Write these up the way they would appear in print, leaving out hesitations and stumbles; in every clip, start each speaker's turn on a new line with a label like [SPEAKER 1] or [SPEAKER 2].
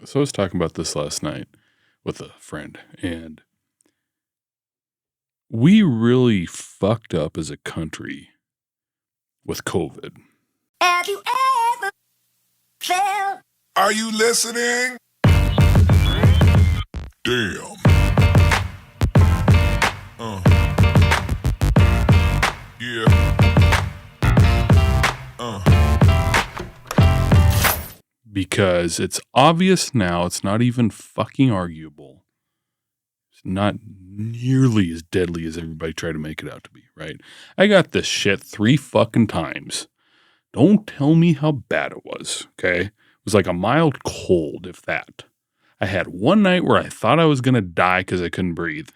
[SPEAKER 1] So I was talking about this last night with a friend, and we really fucked up as a country with COVID.
[SPEAKER 2] Have you ever felt?
[SPEAKER 3] Are you listening? Damn. Yeah.
[SPEAKER 1] Because it's obvious now, it's not even fucking arguable. It's not nearly as deadly as everybody tried to make it out to be, right? I got this shit 3 fucking times. Don't tell me how bad it was, okay? It was like a mild cold, if that. I had one night where I thought I was going to die because I couldn't breathe.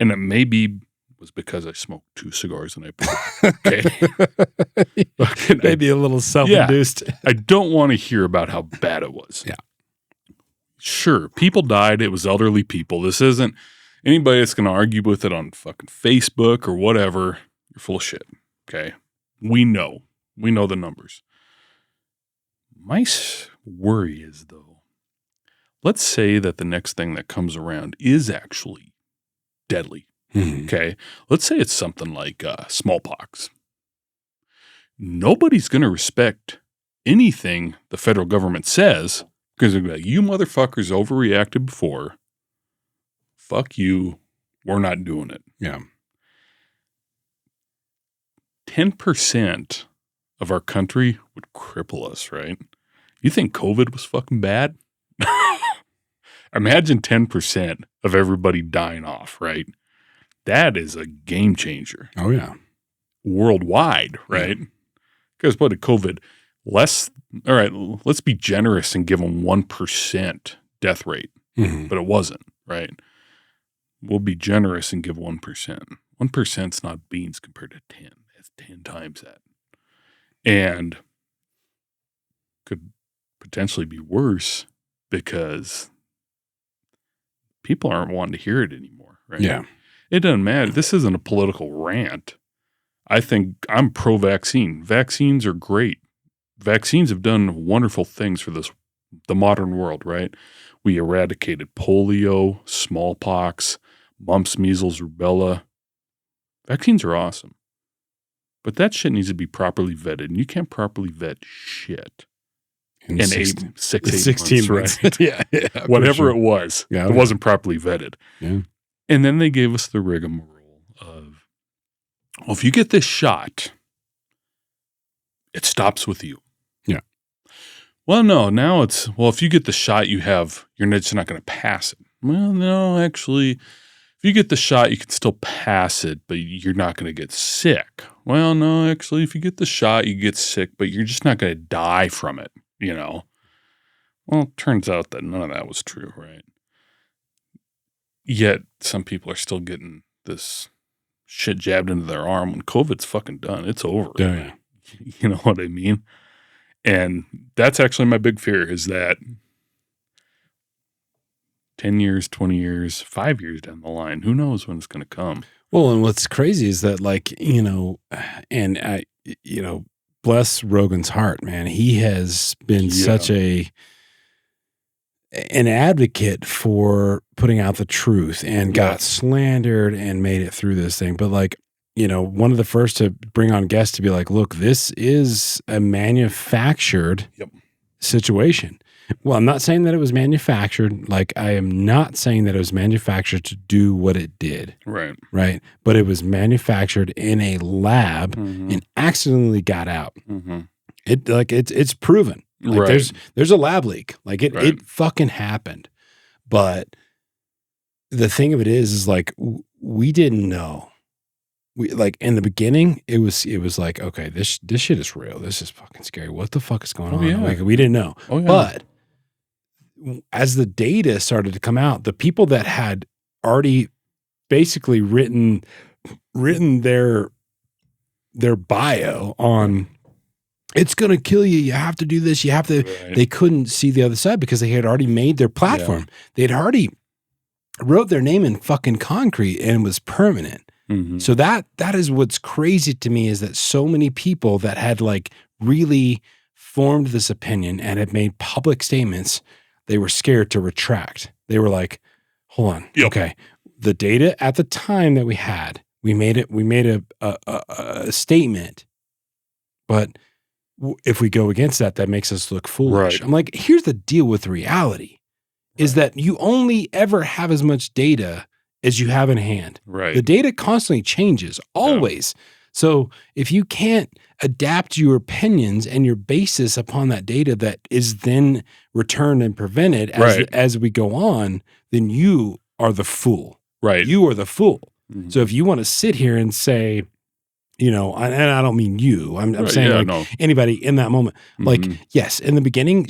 [SPEAKER 1] And it maybe was because I smoked 2 cigars the night before, okay?
[SPEAKER 4] Maybe a little self-induced.
[SPEAKER 1] Yeah, I don't want to hear about how bad it was.
[SPEAKER 4] Yeah.
[SPEAKER 1] Sure, people died. It was elderly people. This isn't anybody that's going to argue with it on fucking Facebook or whatever. You're full of shit, okay? We know the numbers. My worry is, though, let's say that the next thing that comes around is actually deadly, okay? Let's say it's something like smallpox. Nobody's going to respect anything the federal government says because they're going to be like, you motherfuckers overreacted before. Fuck you. We're not doing it.
[SPEAKER 4] Yeah.
[SPEAKER 1] 10% of our country would cripple us, right? You think COVID was fucking bad? Imagine 10% of everybody dying off, right? That is a game changer.
[SPEAKER 4] Oh, yeah.
[SPEAKER 1] Worldwide, right? Because what did COVID less? All right, let's be generous and give them 1% death rate, but it wasn't, right? We'll be generous and give 1%. 1%'s not beans compared to 10. That's 10 times that. And could potentially be worse because people aren't wanting to hear it anymore, right?
[SPEAKER 4] Yeah.
[SPEAKER 1] It doesn't matter. This isn't a political rant. I think I'm pro-vaccine. Vaccines are great. Vaccines have done wonderful things for the modern world, right? We eradicated polio, smallpox, mumps, measles, rubella. Vaccines are awesome. But that shit needs to be properly vetted, and you can't properly vet shit in 16 months, right?
[SPEAKER 4] yeah.
[SPEAKER 1] Whatever it was,
[SPEAKER 4] Yeah,
[SPEAKER 1] it wasn't properly vetted.
[SPEAKER 4] Yeah.
[SPEAKER 1] And then they gave us the rigmarole of, well, if you get this shot, it stops with you.
[SPEAKER 4] Yeah.
[SPEAKER 1] Well, no, now it's, well, if you get the shot, you're just not going to pass it. Well, no, actually, if you get the shot, you can still pass it, but you're not going to get sick. Well, no, actually, if you get the shot, you get sick, but you're just not going to die from it, you know? Well, it turns out that none of that was true, right? Yet some people are still getting this shit jabbed into their arm when COVID's fucking done. It's over.
[SPEAKER 4] Yeah.
[SPEAKER 1] You know what I mean? And that's actually my big fear is that 10 years, 20 years, 5 years down the line, who knows when it's going to come?
[SPEAKER 4] Well, and what's crazy is that, bless Rogan's heart, man. He has been such an advocate for putting out the truth and got slandered and made it through this thing. But one of the first to bring on guests to be like, look, this is a manufactured situation. Well, I'm not saying that it was manufactured. I am not saying that it was manufactured to do what it did.
[SPEAKER 1] Right.
[SPEAKER 4] Right. But it was manufactured in a lab and accidentally got out. It's proven. There's a lab leak. It fucking happened. But the thing of it is we didn't know. We in the beginning, it was like, okay, this shit is real. This is fucking scary. What the fuck is going on?
[SPEAKER 1] Yeah.
[SPEAKER 4] We didn't know.
[SPEAKER 1] Oh, yeah.
[SPEAKER 4] But as the data started to come out, the people that had already basically written their bio on it's going to kill you. You have to do this. You have to. Right. They couldn't see the other side because they had already made their platform. Yeah. They had already wrote their name in fucking concrete and it was permanent. So that is what's crazy to me is that so many people that had really formed this opinion and had made public statements they were scared to retract. They were like, hold on.
[SPEAKER 1] Yep.
[SPEAKER 4] Okay. The data at the time that we made a statement, but if we go against that, that makes us look foolish.
[SPEAKER 1] Right.
[SPEAKER 4] I'm like, here's the deal with reality is that you only ever have as much data as you have in hand.
[SPEAKER 1] Right.
[SPEAKER 4] The data constantly changes, always. So if you can't adapt your opinions and your basis upon that data that is then returned and prevented as we go on, then you are the fool.
[SPEAKER 1] Right.
[SPEAKER 4] You are the fool.
[SPEAKER 1] Mhm.
[SPEAKER 4] So if you want to sit here and say, you know, and I don't mean you, I'm saying anybody in that moment, like, yes, in the beginning,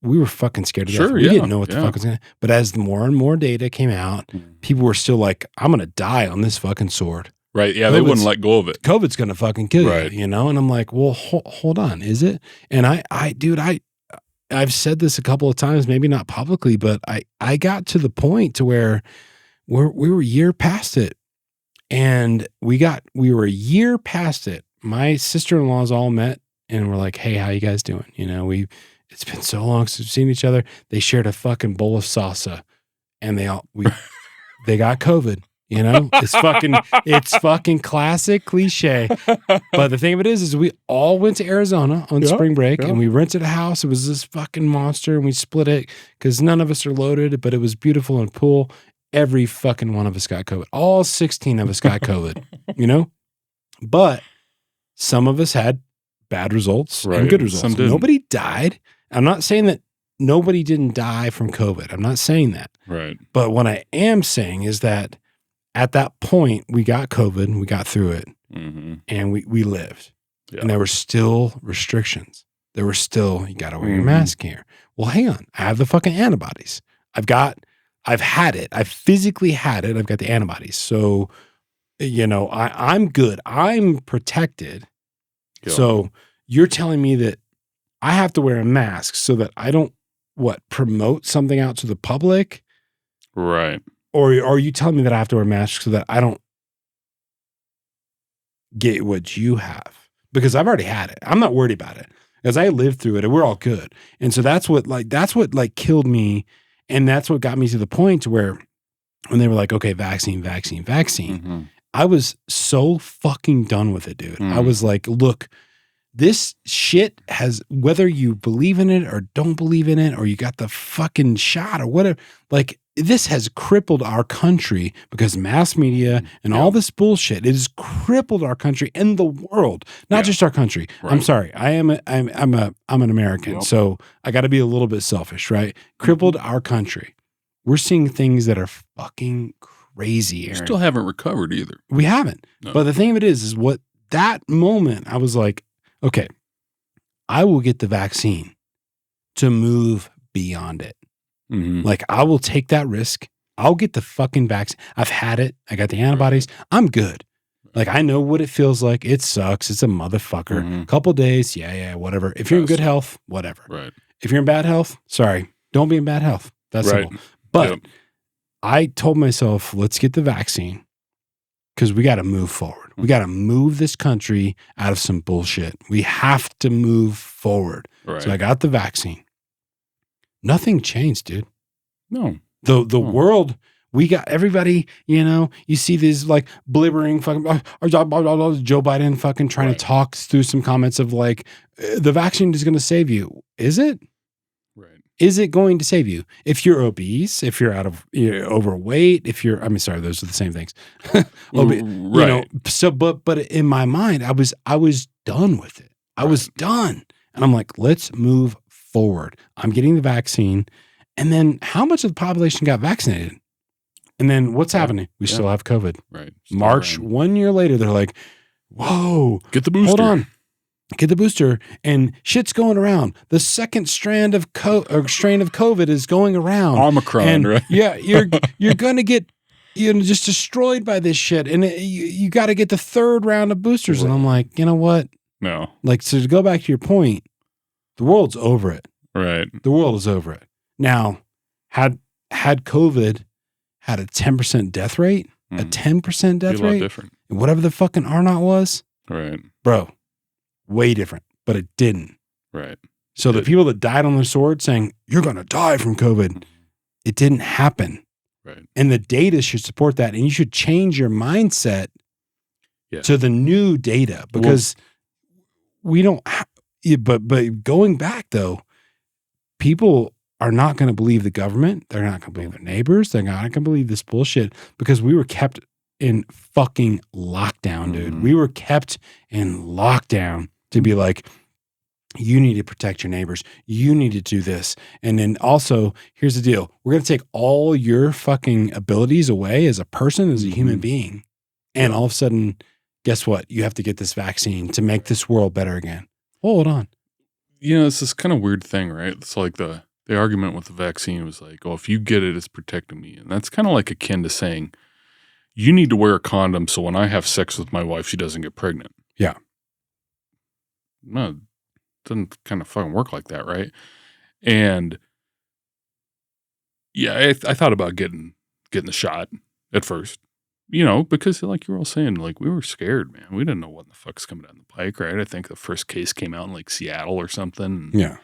[SPEAKER 4] we were fucking scared to death. We didn't know what the fuck was going to, but as more and more data came out, people were still like, I'm going to die on this fucking sword.
[SPEAKER 1] Right. Yeah. They wouldn't let go of it.
[SPEAKER 4] COVID's going to fucking kill you, you know? And I'm like, well, hold on. Is it? And I've said this a couple of times, maybe not publicly, but I got to the point to where we were a year past it. And we were a year past it. My sister-in-laws all met and were like, hey, how you guys doing? You know, it's been so long since we've seen each other. They shared a fucking bowl of salsa and they got COVID, you know? It's fucking classic cliche. But the thing of it is we all went to Arizona on spring break and we rented a house. It was this fucking monster and we split it because none of us are loaded, but it was beautiful and pool. Every fucking one of us got COVID. All 16 of us got COVID, you know? But some of us had bad results and good results. Nobody died. I'm not saying that nobody didn't die from COVID. I'm not saying that.
[SPEAKER 1] Right.
[SPEAKER 4] But what I am saying is that at that point, we got COVID and we got through it and we lived. Yeah. And there were still restrictions. There were still, you got to wear your mask here. Well, hang on. I have the fucking antibodies. I've had it. I've physically had it. I've got the antibodies. So, you know, I'm good. I'm protected. Yeah. So you're telling me that I have to wear a mask so that I don't, promote something out to the public?
[SPEAKER 1] Right.
[SPEAKER 4] Or are you telling me that I have to wear a mask so that I don't get what you have? Because I've already had it. I'm not worried about it. As I lived through it and we're all good. And so that's what killed me. And that's what got me to the point to where when they were like, okay, vaccine, I was so fucking done with it, dude. I was like, look, this shit has, whether you believe in it or don't believe in it, or you got the fucking shot or whatever, like this has crippled our country because mass media and all this bullshit, it has crippled our country and the world, not just our country. Right. I'm sorry. I'm an American. So I got to be a little bit selfish, right? Crippled our country. We're seeing things that are fucking crazy. Aaron.
[SPEAKER 1] We still haven't recovered either.
[SPEAKER 4] We haven't. No. But the thing of it is what that moment I was like, okay, I will get the vaccine to move beyond it. Like I will take that risk. I'll get the fucking vaccine. I've had it. I got the antibodies. I'm good. Like I know what it feels like. It sucks. It's a motherfucker. Couple days. Yeah, whatever. If you're in good health, whatever.
[SPEAKER 1] Right.
[SPEAKER 4] If you're in bad health, sorry, don't be in bad health. That's simple. But I told myself, let's get the vaccine because we got to move forward. We got to move this country out of some bullshit. We have to move forward. Right. So I got the vaccine. Nothing changed, dude.
[SPEAKER 1] No.
[SPEAKER 4] The world, we got everybody, you know, you see these like blibbering fucking, Joe Biden fucking trying to talk through some comments of like, the vaccine is going to save you. Is it?
[SPEAKER 1] Right.
[SPEAKER 4] Is it going to save you? If you're obese, if you're overweight, if you're, those are the same things. You know, so, but in my mind, I was done with it. I was done. And I'm like, let's move forward. I'm getting the vaccine. And then how much of the population got vaccinated? And then what's happening? We still have COVID.
[SPEAKER 1] Right.
[SPEAKER 4] March, 1 year later, they're like, whoa.
[SPEAKER 1] Get the booster.
[SPEAKER 4] Hold on. Get the booster. And shit's going around. The second strain of COVID is going around.
[SPEAKER 1] Omicron, right?
[SPEAKER 4] Yeah, you're going to get just destroyed by this shit. And you got to get the third round of boosters. And I'm like, you know what?
[SPEAKER 1] No.
[SPEAKER 4] Like, so to go back to your point, the world's over it.
[SPEAKER 1] Right.
[SPEAKER 4] The world is over it. Now, had COVID had a 10% death rate, a 10% death rate,
[SPEAKER 1] different.
[SPEAKER 4] Whatever the fucking R naught was,
[SPEAKER 1] right,
[SPEAKER 4] bro, way different. But it didn't.
[SPEAKER 1] Right.
[SPEAKER 4] So the people that died on the sword saying, you're going to die from COVID, it didn't happen.
[SPEAKER 1] Right.
[SPEAKER 4] And the data should support that. And you should change your mindset to the new data because we don't, but going back though, people are not going to believe the government. They're not going to believe their neighbors. They're not going to believe this bullshit because we were kept in fucking lockdown, dude. We were kept in lockdown to be like, you need to protect your neighbors. You need to do this. And then also, here's the deal. We're going to take all your fucking abilities away as a person, as a human being. And all of a sudden, guess what? You have to get this vaccine to make this world better again. Hold on.
[SPEAKER 1] You know, it's this kind of weird thing, right? It's like the argument with the vaccine was like, oh, if you get it, it's protecting me. And that's kind of like akin to saying, you need to wear a condom so when I have sex with my wife, she doesn't get pregnant. Yeah. No, it doesn't kind of fucking work like that, right? And yeah, I thought about getting the shot at first, you know, because like you were all saying, like we were scared, man. We didn't know what the fuck's coming down the pike, right? I think the first case came out in like Seattle or something.
[SPEAKER 4] Yeah.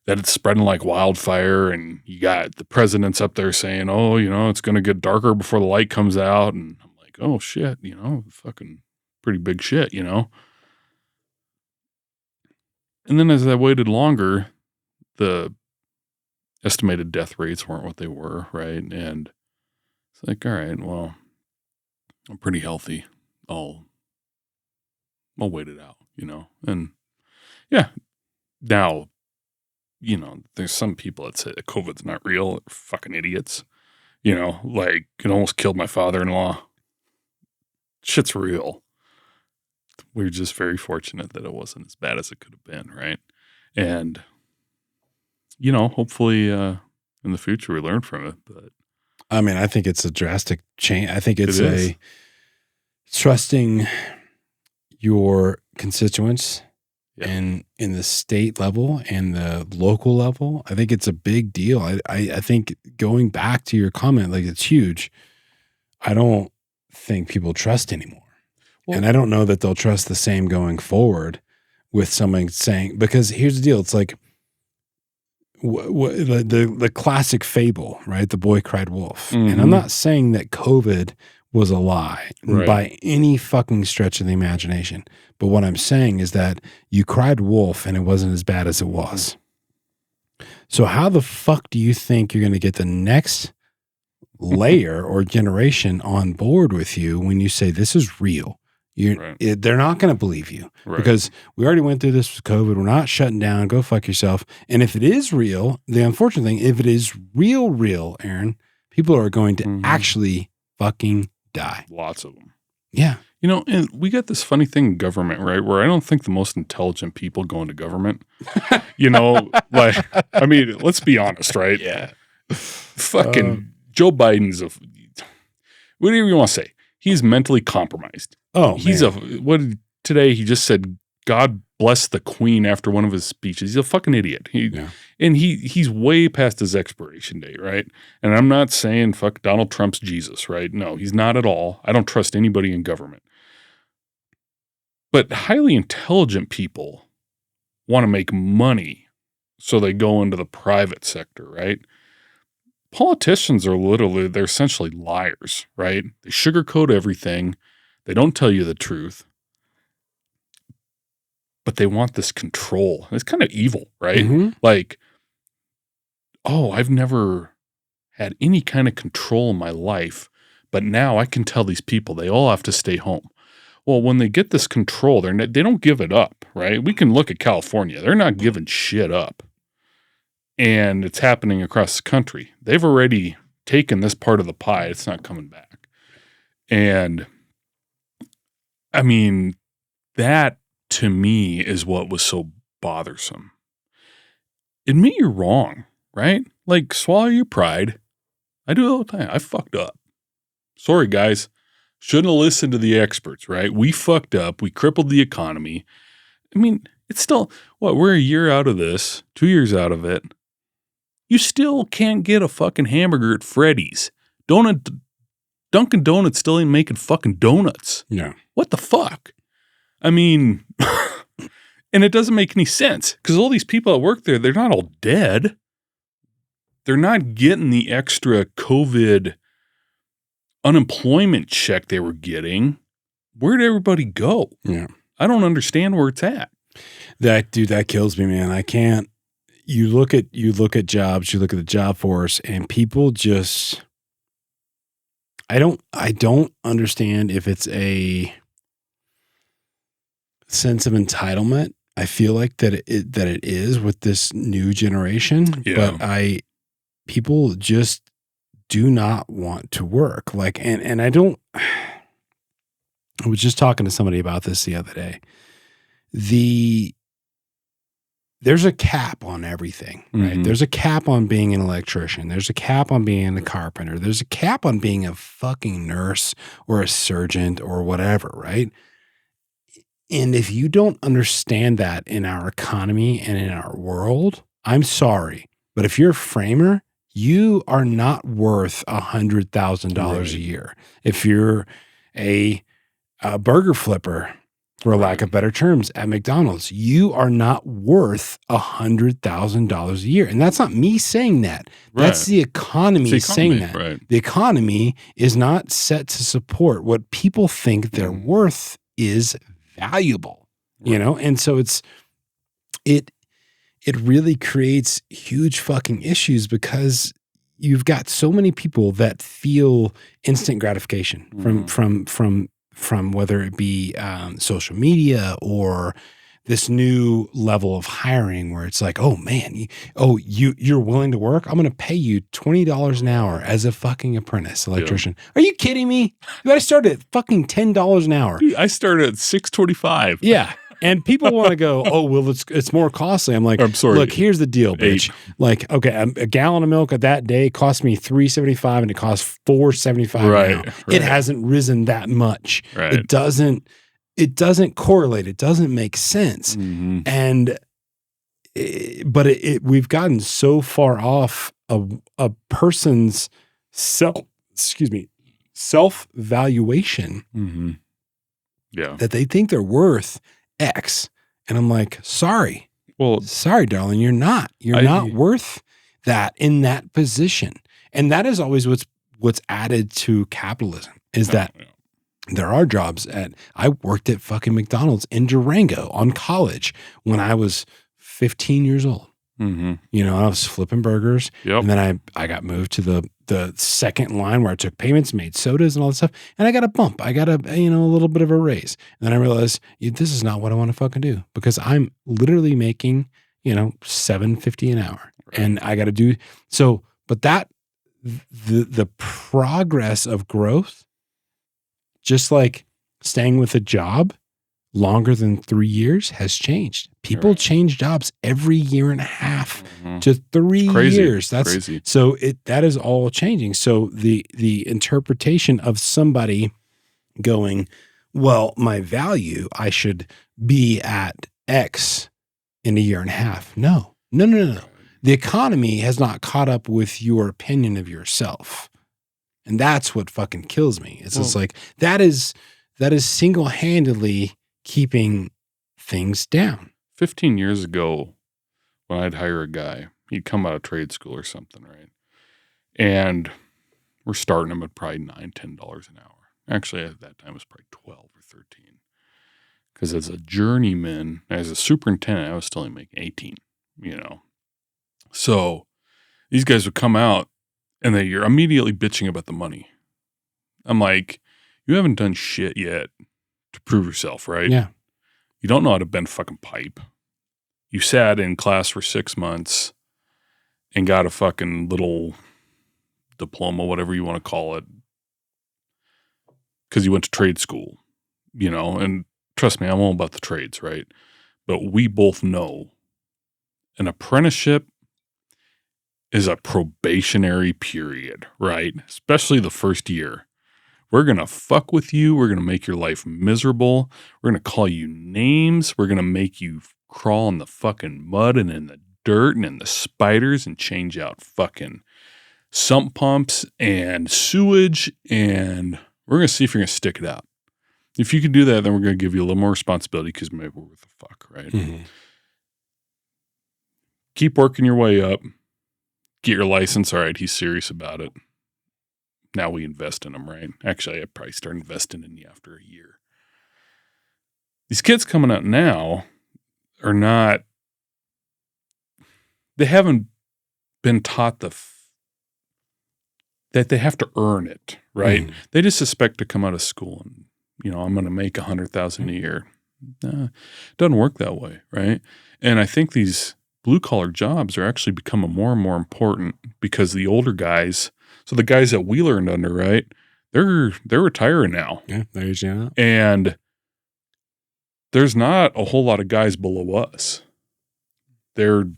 [SPEAKER 1] That it's spreading like wildfire, and you got the president's up there saying, oh, you know, it's going to get darker before the light comes out. And I'm like, oh shit, you know, fucking pretty big shit, you know? And then as I waited longer, the estimated death rates weren't what they were, right? And it's like, all right, well, I'm pretty healthy. I'll wait it out, you know? And yeah, now, you know, there's some people that say that COVID's not real. They're fucking idiots. You know, like it almost killed my father-in-law. Shit's real. We're just very fortunate that it wasn't as bad as it could have been, right? And, you know, hopefully in the future we learn from it. But
[SPEAKER 4] I mean, I think it's a drastic change. I think it's a trusting your constituents in the state level and the local level. I think it's a big deal. I think going back to your comment, like it's huge. I don't think people trust anymore. Well, and I don't know that they'll trust the same going forward with someone saying, because here's the deal. It's like the classic fable, right? The boy cried wolf. And I'm not saying that COVID was a lie by any fucking stretch of the imagination. But what I'm saying is that you cried wolf and it wasn't as bad as it was. So how the fuck do you think you're going to get the next layer or generation on board with you when you say this is real? They're not going to believe you because we already went through this with COVID. We're not shutting down. Go fuck yourself. And if it is real, the unfortunate thing, if it is real, Arron, people are going to actually fucking die.
[SPEAKER 1] Lots of them.
[SPEAKER 4] Yeah.
[SPEAKER 1] You know, and we got this funny thing in government, right? Where I don't think the most intelligent people go into government. You know, like, I mean, let's be honest, right?
[SPEAKER 4] Yeah.
[SPEAKER 1] Fucking Joe Biden's whatever you want to say. He's mentally compromised.
[SPEAKER 4] Oh,
[SPEAKER 1] he's today he just said, God bless the Queen after one of his speeches. He's a fucking idiot. And he's way past his expiration date, right? And I'm not saying fuck Donald Trump's Jesus, right? No, he's not at all. I don't trust anybody in government. But highly intelligent people want to make money, so they go into the private sector, right? Politicians they're essentially liars, right? They sugarcoat everything. They don't tell you the truth. But they want this control. It's kind of evil, right? Like, oh, I've never had any kind of control in my life, but now I can tell these people they all have to stay home. Well, when they get this control, they don't give it up, right? We can look at California. They're not giving shit up. And it's happening across the country. They've already taken this part of the pie. It's not coming back. And I mean, that to me is what was so bothersome. Admit you're wrong, right? Like, swallow your pride. I do it all the time. I fucked up. Sorry, guys. Shouldn't have listened to the experts, right? We fucked up. We crippled the economy. I mean, it's still, we're a year out of this, 2 years out of it. You still can't get a fucking hamburger at Freddy's. Dunkin' Donuts still ain't making fucking donuts.
[SPEAKER 4] Yeah.
[SPEAKER 1] What the fuck? I mean, And it doesn't make any sense because all these people that work there, they're not all dead. They're not getting the extra COVID unemployment check they were getting. Where'd everybody go?
[SPEAKER 4] Yeah.
[SPEAKER 1] I don't understand where it's at.
[SPEAKER 4] That kills me, man. I can't. You look at jobs, you look at the job force, and people just. I don't understand if it's a sense of entitlement. I feel like that it is with this new generation, but people just do not want to work. Like, and I don't. I was just talking to somebody about this the other day. There's a cap on everything, right?
[SPEAKER 1] Mm-hmm.
[SPEAKER 4] There's a cap on being an electrician. There's a cap on being a carpenter. There's a cap on being a fucking nurse or a surgeon or whatever, right? And if you don't understand that in our economy and in our world, I'm sorry. But if you're a framer, you are not worth $100,000 a year. If you're a burger flipper, for lack of better terms, at McDonald's, you are not worth $100,000 a year. And that's not me saying that.
[SPEAKER 1] Right.
[SPEAKER 4] That's the economy saying that.
[SPEAKER 1] Right.
[SPEAKER 4] The economy is not set to support what people think their worth is valuable, you know? And so it really creates huge fucking issues because you've got so many people that feel instant gratification from whether it be social media or this new level of hiring where it's like, oh man, you're willing to work? I'm going to pay you $20 an hour as a fucking apprentice electrician. Yeah. Are you kidding me? You guys started at fucking $10 an hour.
[SPEAKER 1] Dude, I started at $6.25.
[SPEAKER 4] Yeah. And people want to go, oh, well, it's more costly. I'm like,
[SPEAKER 1] I'm sorry.
[SPEAKER 4] Look, here's the deal, bitch. Like, okay, a gallon of milk at that day cost me $3.75 and it costs $4.75 now.
[SPEAKER 1] Right.
[SPEAKER 4] It hasn't risen that much.
[SPEAKER 1] Right.
[SPEAKER 4] It doesn't correlate. It doesn't make sense.
[SPEAKER 1] Mm-hmm.
[SPEAKER 4] And but we've gotten so far off a person's self-valuation that they think they're worth X. And I'm like, sorry, darling, you're not worth that in that position. And that is always what's added to capitalism is that there are jobs I worked at fucking McDonald's in Durango on college when I was 15 years old. Mm-hmm. You know, I was flipping burgers.
[SPEAKER 1] Yep.
[SPEAKER 4] And then I got moved to the second line where I took payments, made sodas and all that stuff. And I got a bump. I got a little bit of a raise. And then I realized this is not what I want to fucking do because I'm literally making, $7.50 an hour. Right. And I got to do so. But the progress of growth, just like staying with a job longer than 3 years has changed. People change jobs every year and a half to 3 years. That's crazy. So that is all changing. So the interpretation of somebody going, well, my value, I should be at X in a year and a half. No. The economy has not caught up with your opinion of yourself. And that's what fucking kills me. It's just like, that is single-handedly keeping things down.
[SPEAKER 1] 15 years ago, when I'd hire a guy, he'd come out of trade school or something, right? And we're starting him at probably $9, $10 an hour. Actually, at that time, it was probably 12 or 13. Because as a journeyman, as a superintendent, I was still only making 18, So these guys would come out and you're immediately bitching about the money. I'm like, you haven't done shit yet to prove yourself, right?
[SPEAKER 4] Yeah.
[SPEAKER 1] You don't know how to bend fucking pipe. You sat in class for 6 months and got a fucking little diploma, whatever you want to call it, because you went to trade school, and trust me, I'm all about the trades, right? But we both know an apprenticeship is a probationary period, right? Especially the first year. We're going to fuck with you. We're going to make your life miserable. We're going to call you names. We're going to make you crawl in the fucking mud and in the dirt and in the spiders and change out fucking sump pumps and sewage. And we're going to see if you're going to stick it out. If you can do that, then we're going to give you a little more responsibility because maybe we're worth the fuck, right?
[SPEAKER 4] Mm-hmm.
[SPEAKER 1] Keep working your way up. Get your license. All right, he's serious about it. Now we invest in them, right? Actually, I'd probably start investing in you after a year. These kids coming out now are not, they haven't been taught that they have to earn it, right?
[SPEAKER 4] Mm.
[SPEAKER 1] They just expect to come out of school and, I'm going to make $100,000 a year. Doesn't work that way, right? And I think these blue collar jobs are actually becoming more and more important because the older guys, so the guys that we learned under, right? They're retiring now.
[SPEAKER 4] Yeah, they're aging out.
[SPEAKER 1] And there's not a whole lot of guys below us. The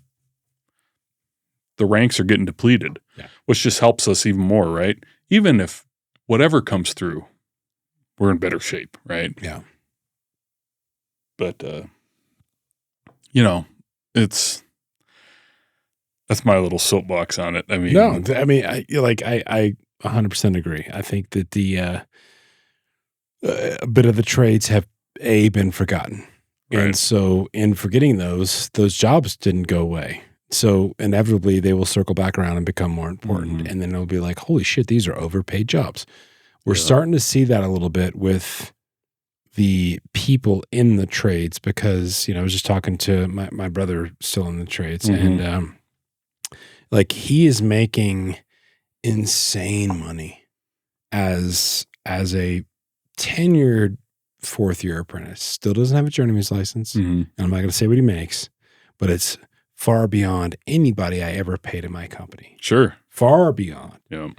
[SPEAKER 1] ranks are getting depleted, which just helps us even more, right? Even if whatever comes through, we're in better shape, right?
[SPEAKER 4] Yeah.
[SPEAKER 1] But, that's my little soapbox on it. I mean,
[SPEAKER 4] I 100% agree. I think that a bit of the trades have been forgotten.
[SPEAKER 1] Right.
[SPEAKER 4] And so in forgetting those jobs didn't go away. So inevitably they will circle back around and become more important. And then it'll be like, holy shit, these are overpaid jobs. We're starting to see that a little bit with the people in the trades because, I was just talking to my brother still in the trades and he is making insane money as a tenured fourth year apprentice. Still doesn't have a journeyman's license. And I'm not going to say what he makes, but it's far beyond anybody I ever paid in my company.
[SPEAKER 1] Sure.
[SPEAKER 4] Far beyond.
[SPEAKER 1] Yeah.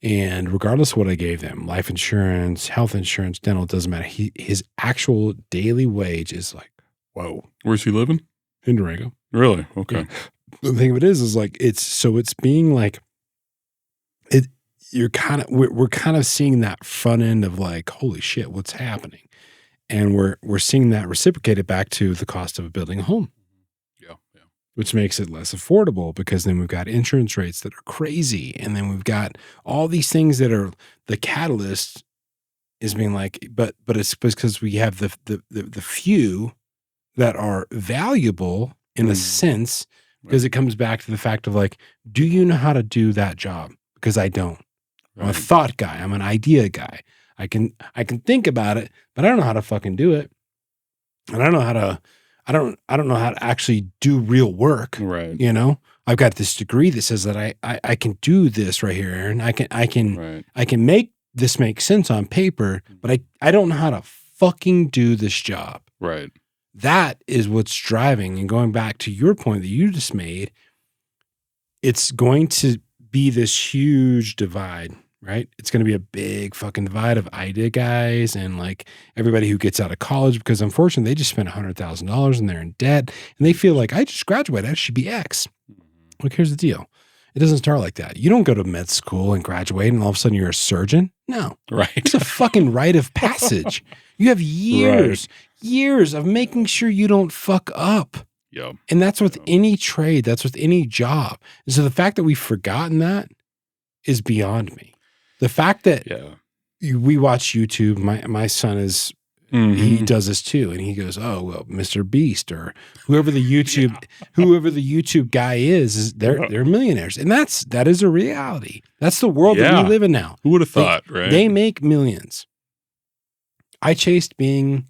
[SPEAKER 4] And regardless of what I gave them, life insurance, health insurance, dental, it doesn't matter. His actual daily wage is like, whoa.
[SPEAKER 1] Where's he living?
[SPEAKER 4] In Durango.
[SPEAKER 1] Really? Okay.
[SPEAKER 4] The thing of it is like, it's being like, we're kind of seeing that front end of like, holy shit, what's happening? And we're seeing that reciprocated back to the cost of building a home.
[SPEAKER 1] Yeah.
[SPEAKER 4] Which makes it less affordable because then we've got insurance rates that are crazy. And then we've got all these things that are the catalyst is being like, but it's because we have the few that are valuable in a sense, because it comes back to the fact of like, do you know how to do that job? Because I don't. I'm a thought guy. I'm an idea guy. I can think about it, but I don't know how to fucking do it. And I don't know how to actually do real work.
[SPEAKER 1] Right.
[SPEAKER 4] I've got this degree that says that I can do this right here, Aaron. I can make this make sense on paper, but I don't know how to fucking do this job.
[SPEAKER 1] Right.
[SPEAKER 4] That is what's driving. And going back to your point that you just made, it's going to be this huge divide, right? It's going to be a big fucking divide of idea guys and like everybody who gets out of college because unfortunately they just spent $100,000 and they're in debt and they feel like I just graduated, I should be X. Look, here's the deal. It doesn't start like that. You don't go to med school and graduate and all of a sudden you're a surgeon. No.
[SPEAKER 1] Right.
[SPEAKER 4] It's a fucking rite of passage. You have years of making sure you don't fuck up.
[SPEAKER 1] Yeah.
[SPEAKER 4] And that's with any trade. That's with any job. And so the fact that we've forgotten that is beyond me. The fact that we watch YouTube, my son is, he does this too. And he goes, oh, well, Mr. Beast or whoever the YouTube guy is they're millionaires. And that is a reality. That's the world that we live in now.
[SPEAKER 1] Who would have thought, right?
[SPEAKER 4] They make millions. I chased being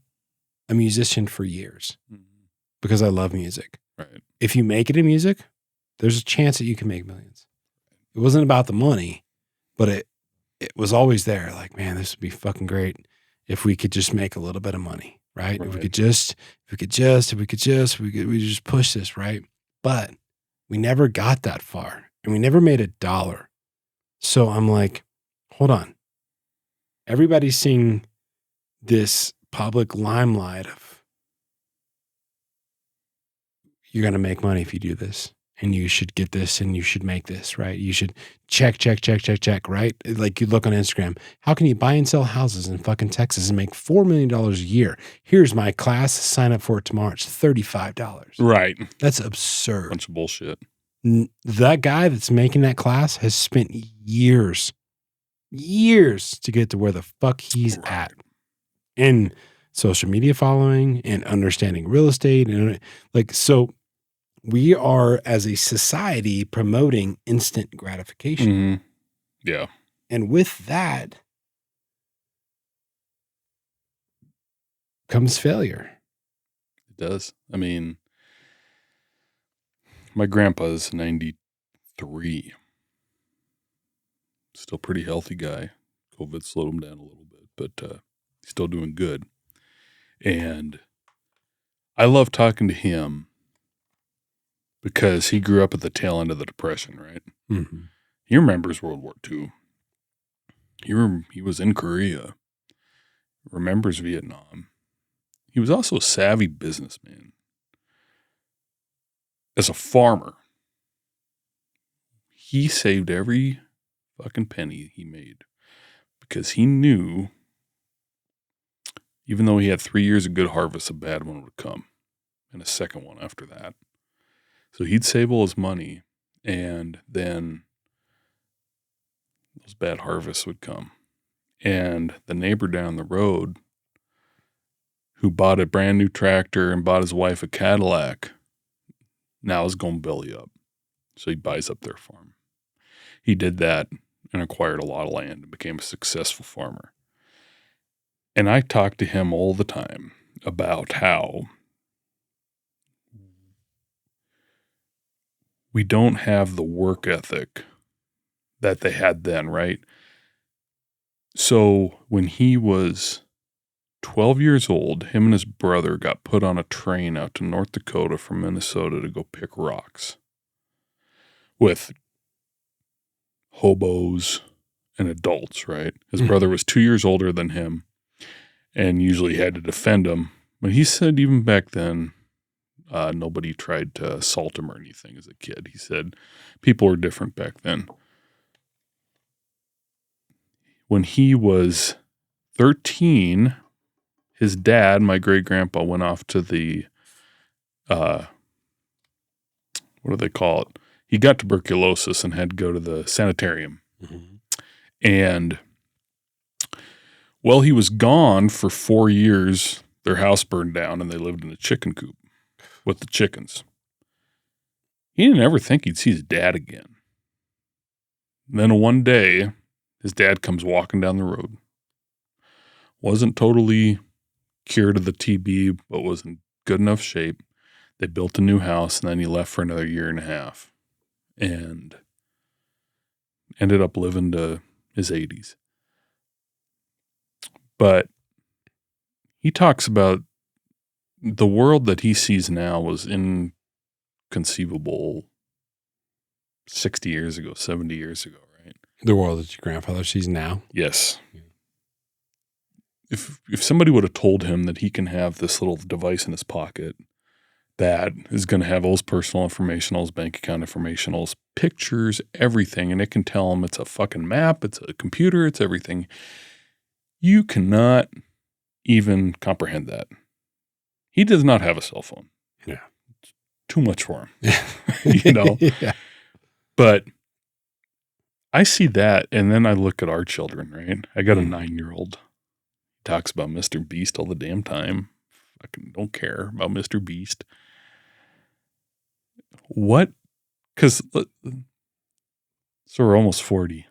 [SPEAKER 4] a musician for years because I love music.
[SPEAKER 1] Right.
[SPEAKER 4] If you make it in music, there's a chance that you can make millions. It wasn't about the money, but it was always there. Like, man, this would be fucking great if we could just make a little bit of money, right? If we could just push this, right? But we never got that far and we never made $1. So I'm like, hold on. Everybody's seeing this public limelight of you're going to make money if you do this and you should get this and you should make this, right? You should check, right? Like you look on Instagram, how can you buy and sell houses in fucking Texas and make $4 million a year? Here's my class, sign up for it tomorrow. It's $35.
[SPEAKER 1] Right.
[SPEAKER 4] That's absurd.
[SPEAKER 1] Bunch of bullshit.
[SPEAKER 4] That guy that's making that class has spent years to get to where the fuck he's at. and social media following and understanding real estate. And like, so we are as a society promoting instant gratification.
[SPEAKER 1] Mm-hmm. Yeah.
[SPEAKER 4] And with that comes failure.
[SPEAKER 1] It does. I mean, my grandpa's 93. Still pretty healthy guy. COVID slowed him down a little bit, but he's still doing good. And I love talking to him because he grew up at the tail end of the Depression, right?
[SPEAKER 4] Mm-hmm.
[SPEAKER 1] He remembers World War II. He was in Korea. Remembers Vietnam. He was also a savvy businessman. As a farmer, he saved every fucking penny he made because he knew, even though he had 3 years of good harvest, a bad one would come and a second one after that. So he'd save all his money, and then those bad harvests would come. And the neighbor down the road who bought a brand new tractor and bought his wife a Cadillac now is going belly up. So he buys up their farm. He did that and acquired a lot of land and became a successful farmer. And I talk to him all the time about how we don't have the work ethic that they had then, right? So when he was 12 years old, him and his brother got put on a train out to North Dakota from Minnesota to go pick rocks with hobos and adults, right? His brother was 2 years older than him and usually had to defend him. But he said even back then, nobody tried to assault him or anything as a kid. He said people were different back then. When he was 13, his dad, my great-grandpa, went off to the, what do they call it? He got tuberculosis and had to go to the sanitarium. Mm-hmm. And while he was gone for 4 years, their house burned down and they lived in a chicken coop with the chickens. He didn't ever think he'd see his dad again. And then one day, his dad comes walking down the road. Wasn't totally cured of the TB, but was in good enough shape. They built a new house, and then he left for another year and a half and ended up living to his 80s. But he talks about the world that he sees now was inconceivable 60 years ago, 70 years ago, right?
[SPEAKER 4] The world that your grandfather sees now?
[SPEAKER 1] Yes. If somebody would have told him that he can have this little device in his pocket that is going to have all his personal information, all his bank account information, all his pictures, everything, and it can tell him it's a fucking map, it's a computer, it's everything, you cannot even comprehend that. He does not have a cell phone.
[SPEAKER 4] Yeah.
[SPEAKER 1] It's too much for him. You know?
[SPEAKER 4] Yeah.
[SPEAKER 1] But I see that, and then I look at our children, right? I got a 9-year-old. He talks about Mr. Beast all the damn time. Fucking don't care about Mr. Beast. What? Because, so we're almost 40.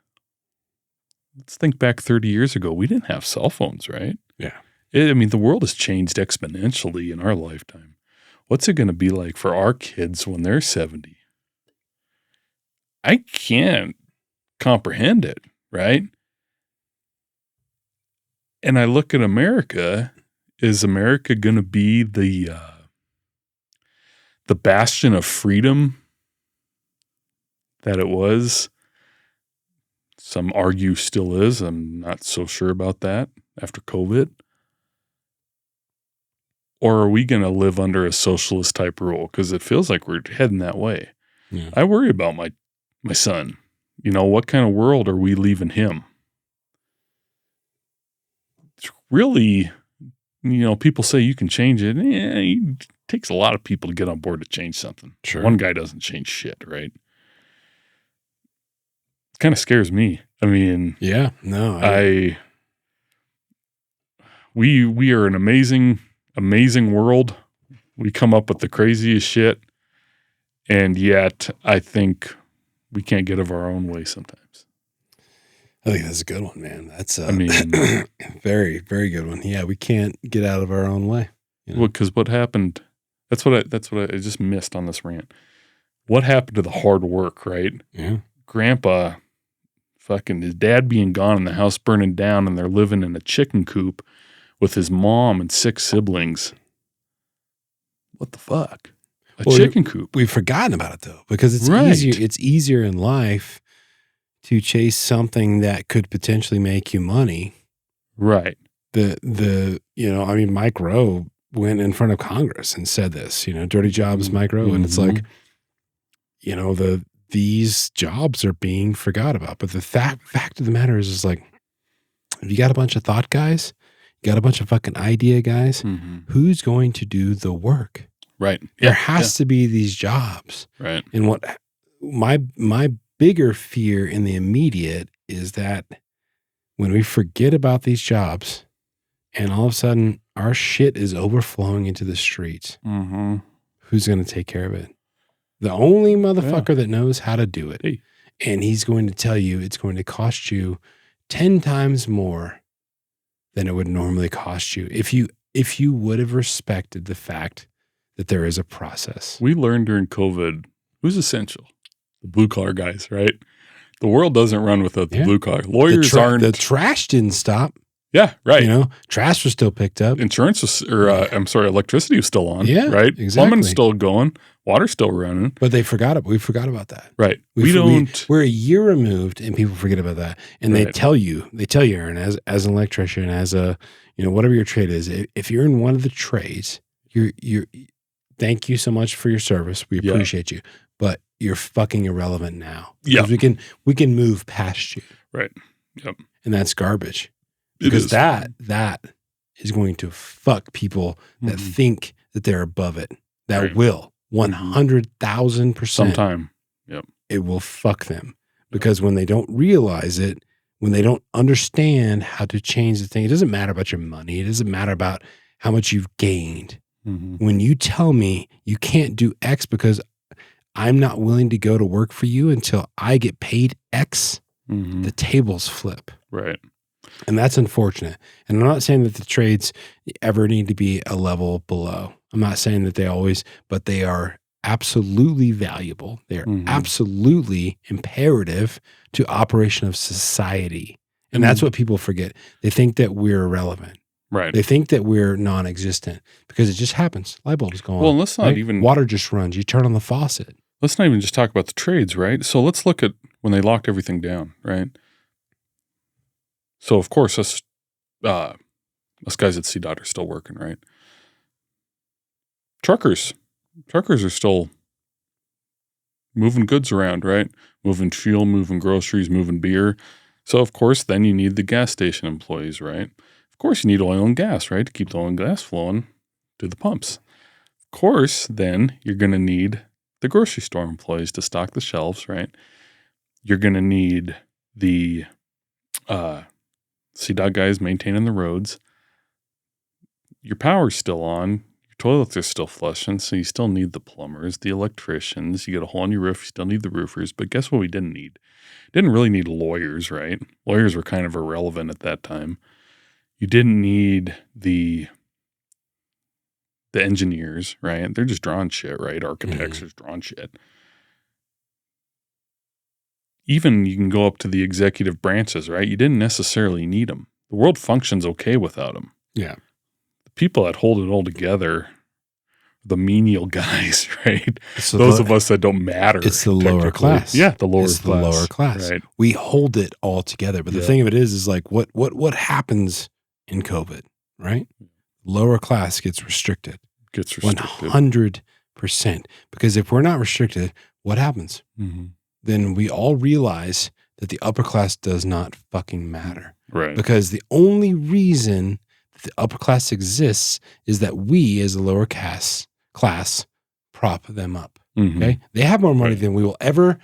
[SPEAKER 1] Let's think back 30 years ago. We didn't have cell phones, right?
[SPEAKER 4] Yeah.
[SPEAKER 1] I mean, the world has changed exponentially in our lifetime. What's it going to be like for our kids when they're 70? I can't comprehend it, right? And I look at America. Is America going to be the bastion of freedom that it was? Some argue still is. I'm not so sure about that after COVID. Or are we going to live under a socialist type rule? Because it feels like we're heading that way. Yeah. I worry about my son. You know, what kind of world are we leaving him? It's really, you know, people say you can change it. Yeah, it takes a lot of people to get on board to change something.
[SPEAKER 4] Sure.
[SPEAKER 1] One guy doesn't change shit, right? It kind of scares me. I mean,
[SPEAKER 4] yeah, no,
[SPEAKER 1] we are an amazing world. We come up with the craziest shit, and yet I think we can't get of our own way sometimes.
[SPEAKER 4] I think that's a good one, man. That's
[SPEAKER 1] I mean,
[SPEAKER 4] very, very good one. Yeah, we can't get out of our own way. You know?
[SPEAKER 1] well, because what happened? That's what I just missed on this rant. What happened to the hard work, right?
[SPEAKER 4] Yeah.
[SPEAKER 1] Grandpa, fucking his dad being gone and the house burning down, and they're living in a chicken coop with his mom and 6 siblings. What the fuck? Chicken coop.
[SPEAKER 4] We've forgotten about it though, because it's
[SPEAKER 1] Right.
[SPEAKER 4] easier. It's easier in life to chase something that could potentially make you money.
[SPEAKER 1] Right.
[SPEAKER 4] Mike Rowe went in front of Congress and said this, dirty jobs, Mike Rowe. And it's like, these jobs are being forgot about. But the fact of the matter is like, if you got a bunch of thought guys, you got a bunch of fucking idea guys, who's going to do the work?
[SPEAKER 1] Right.
[SPEAKER 4] There has to be these jobs.
[SPEAKER 1] Right.
[SPEAKER 4] And what my bigger fear in the immediate is that when we forget about these jobs and all of a sudden our shit is overflowing into the streets, who's going to take care of it? The only motherfucker that knows how to do it.
[SPEAKER 1] Hey.
[SPEAKER 4] And he's going to tell you it's going to cost you 10 times more than it would normally cost you if you would have respected the fact that there is a process.
[SPEAKER 1] We learned during COVID who's essential. The blue collar guys, right? The world doesn't run without the blue collar. Lawyers aren't.
[SPEAKER 4] The trash didn't stop.
[SPEAKER 1] Yeah, right.
[SPEAKER 4] Trash was still picked up.
[SPEAKER 1] Insurance was, electricity was still on.
[SPEAKER 4] Yeah,
[SPEAKER 1] right.
[SPEAKER 4] Exactly.
[SPEAKER 1] Plumbing's still going. Water's still running.
[SPEAKER 4] But we forgot about that.
[SPEAKER 1] Right.
[SPEAKER 4] We're a year removed, and people forget about that. And they tell you, Aaron, as an electrician, as a whatever your trade is, if you're in one of the trades, you're thank you so much for your service. We appreciate you, but you're fucking irrelevant now.
[SPEAKER 1] Yeah,
[SPEAKER 4] we can move past you.
[SPEAKER 1] Right. Yep.
[SPEAKER 4] And that's garbage. Because that is going to fuck people that think that they're above it. That will 100,000%.
[SPEAKER 1] Sometime. Yep.
[SPEAKER 4] It will fuck them because when they don't realize it, when they don't understand how to change the thing, it doesn't matter about your money. It doesn't matter about how much you've gained. When you tell me you can't do X because I'm not willing to go to work for you until I get paid X, the tables flip.
[SPEAKER 1] Right.
[SPEAKER 4] And that's unfortunate. And I'm not saying that the trades ever need to be a level below. I'm not saying that they always, but they are absolutely valuable. They are absolutely imperative to operation of society. And that's what people forget. They think that we're irrelevant.
[SPEAKER 1] Right.
[SPEAKER 4] They think that we're non-existent because it just happens. Light bulbs go on.
[SPEAKER 1] Well, let's not even...
[SPEAKER 4] Water just runs. You turn on the faucet.
[SPEAKER 1] Let's not even just talk about the trades, right? So let's look at when they locked everything down, right? So, of course, us guys at CDOT are still working, right? Truckers are still moving goods around, right? Moving fuel, moving groceries, moving beer. So, of course, then you need the gas station employees, right? Of course, you need oil and gas, right? To keep the oil and gas flowing to the pumps. Of course, then you're going to need the grocery store employees to stock the shelves, right? You're going to need the CDOT guys maintaining the roads. Your power's still on. Your toilets are still flushing, so you still need the plumbers, the electricians. You get a hole in your roof, you still need the roofers. But guess what we didn't need? Didn't really need lawyers, right? Lawyers were kind of irrelevant at that time. You didn't need the engineers, right? They're just drawing shit, right? Architects are drawing shit. Even you can go up to the executive branches, right? You didn't necessarily need them. The world functions okay without them.
[SPEAKER 4] Yeah.
[SPEAKER 1] The people that hold it all together, the menial guys, right? Those of us that don't matter.
[SPEAKER 4] It's the lower class.
[SPEAKER 1] Yeah, the lower class.
[SPEAKER 4] The lower class.
[SPEAKER 1] Right.
[SPEAKER 4] We hold it all together. But the thing of it is like what happens in COVID, right? Lower class gets restricted. 100%. Because if we're not restricted, what happens? Then we all realize that the upper class does not fucking matter.
[SPEAKER 1] Right.
[SPEAKER 4] Because the only reason that the upper class exists is that we as a lower class prop them up. Okay? They have more money than we will ever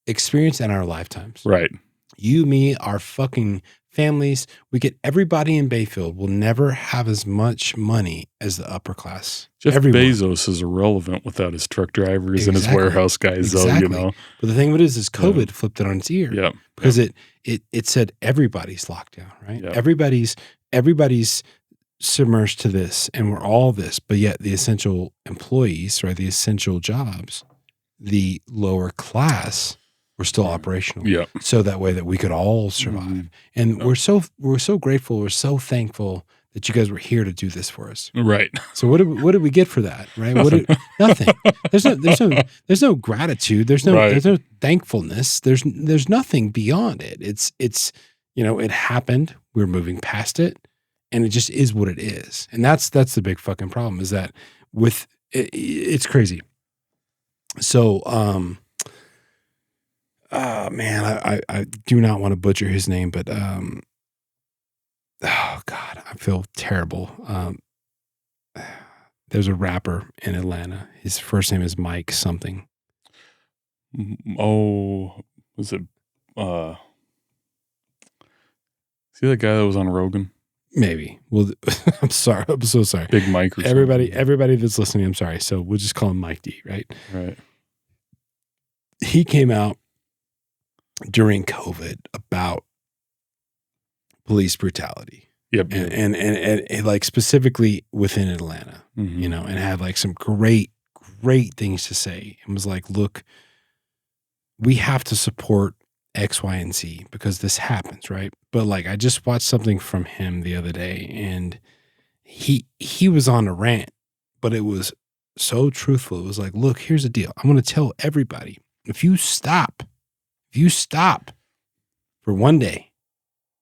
[SPEAKER 4] experience in our lifetimes.
[SPEAKER 1] Right.
[SPEAKER 4] You, me, our fucking families. We get everybody in Bayfield will never have as much money as the upper class.
[SPEAKER 1] Jeff
[SPEAKER 4] Everyone.
[SPEAKER 1] Bezos is irrelevant without his truck drivers and his
[SPEAKER 4] Exactly.
[SPEAKER 1] warehouse guys, though, you know.
[SPEAKER 4] But the thing of it is COVID flipped it on its ear.
[SPEAKER 1] Yeah.
[SPEAKER 4] Because it said everybody's locked down, right?
[SPEAKER 1] Yeah.
[SPEAKER 4] Everybody's submerged to this, and we're all this, but yet the essential employees, right? The essential jobs, the lower class were still operational.
[SPEAKER 1] Yeah.
[SPEAKER 4] So that way that we could all survive. And we're so grateful, we're so thankful that you guys were here to do this for us.
[SPEAKER 1] Right.
[SPEAKER 4] So what did we get for that? Right? Nothing. There's no gratitude. There's no thankfulness. There's nothing beyond it. It's it happened. We're moving past it, and it just is what it is. And that's the big fucking problem, is that with it's crazy. So man, I do not want to butcher his name, but oh God, I feel terrible. There's a rapper in Atlanta. His first name is Mike something.
[SPEAKER 1] Oh, was it? See that guy that was on Rogan?
[SPEAKER 4] Maybe. Well, I'm sorry. I'm so sorry.
[SPEAKER 1] Big Mike or
[SPEAKER 4] everybody that's listening, I'm sorry. So we'll just call him Mike D, right?
[SPEAKER 1] Right.
[SPEAKER 4] He came out during COVID about police brutality.
[SPEAKER 1] Yep.
[SPEAKER 4] And like specifically within Atlanta, and had like some great things to say, and was like, look, we have to support X, Y, and Z because this happens, right? But like, I just watched something from him the other day, and he was on a rant, but it was so truthful. It was like, look, here's the deal. I'm going to tell everybody, if you stop for one day,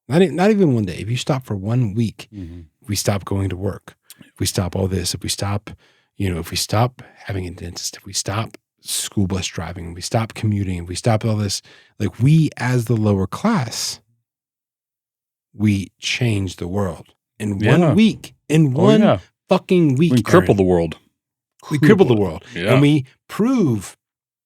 [SPEAKER 4] not even one day, if you stop for 1 week, if we stop going to work, if we stop all this, if we stop, if we stop having a dentist, if we stop school bus driving, if we stop commuting, if we stop all this, like, we as the lower class, we change the world in 1 week, fucking week.
[SPEAKER 1] We cripple the world.
[SPEAKER 4] We cripple the world.
[SPEAKER 1] Yeah.
[SPEAKER 4] And we prove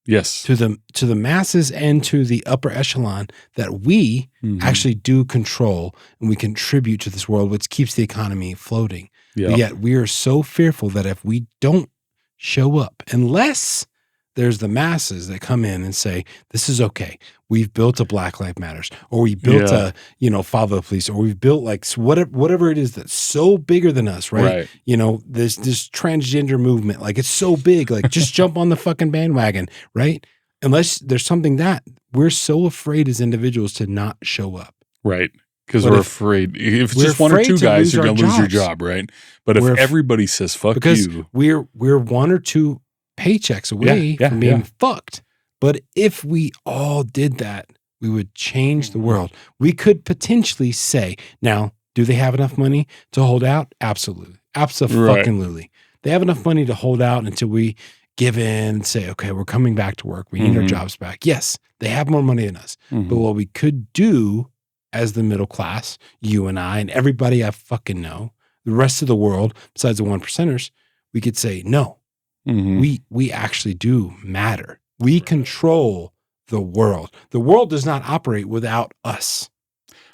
[SPEAKER 1] yes
[SPEAKER 4] to the masses and to the upper echelon that we actually do control and we contribute to this world, which keeps the economy floating.
[SPEAKER 1] Yeah.
[SPEAKER 4] But yet we are so fearful that if we don't show up, unless there's the masses that come in and say, this is okay, we've built a Black Lives Matters, or we built a, follow the police, or we've built like whatever it is that's so bigger than us, right? This transgender movement, like, it's so big, like, just jump on the fucking bandwagon, right? Unless there's something that we're so afraid as individuals to not show up.
[SPEAKER 1] Right. Because we're afraid. If it's just one or two guys, you're going to lose your job, right? But if everybody says, fuck
[SPEAKER 4] because
[SPEAKER 1] you.
[SPEAKER 4] We're one or two paychecks away from being fucked. But if we all did that, we would change the world. We could potentially say, now, do they have enough money to hold out? Absolutely. Absolutely. Right. They have enough money to hold out until we give in and say, okay, we're coming back to work. We need our jobs back. Yes, they have more money than us. But what we could do as the middle class, you and I and everybody I fucking know, the rest of the world, besides the 1%ers, we could say, no, we actually do matter. We control the world. The world does not operate without us.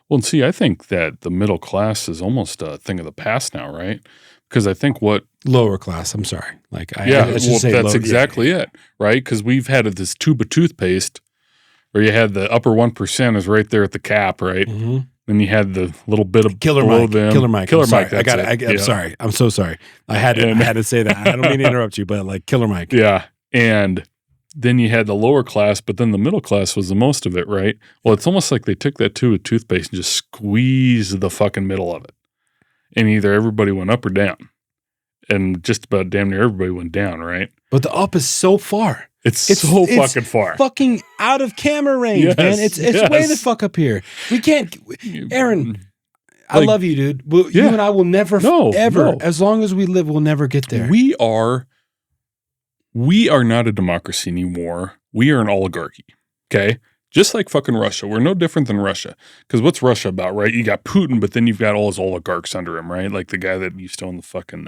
[SPEAKER 1] Well, and see, I think that the middle class is almost a thing of the past now, right? Because I think
[SPEAKER 4] lower class, I'm sorry.
[SPEAKER 1] That's exactly it, right? Because we've had this tube of toothpaste where you had the upper 1% is right there at the cap, right? Then you had the little bit of
[SPEAKER 4] Killer Mike.
[SPEAKER 1] I
[SPEAKER 4] got it. I'm sorry. I'm so sorry. I had to say that. I don't mean to interrupt you, but like Killer Mike.
[SPEAKER 1] Yeah. And then you had the lower class, but then the middle class was the most of it, right? Well, it's almost like they took that tube of toothpaste and just squeezed the fucking middle of it. And either everybody went up or down. And just about damn near everybody went down, right?
[SPEAKER 4] But the up is so far.
[SPEAKER 1] It's so fucking far.
[SPEAKER 4] Fucking out of camera range, man. It's way the fuck up here. We can't. Arron, I love you, dude. You and I will never, ever, as long as we live, we'll never get there.
[SPEAKER 1] We are not a democracy anymore. We are an oligarchy, okay? Just like fucking Russia. We're no different than Russia. Because what's Russia about, right? You got Putin, but then you've got all his oligarchs under him, right? Like the guy that used to own the fucking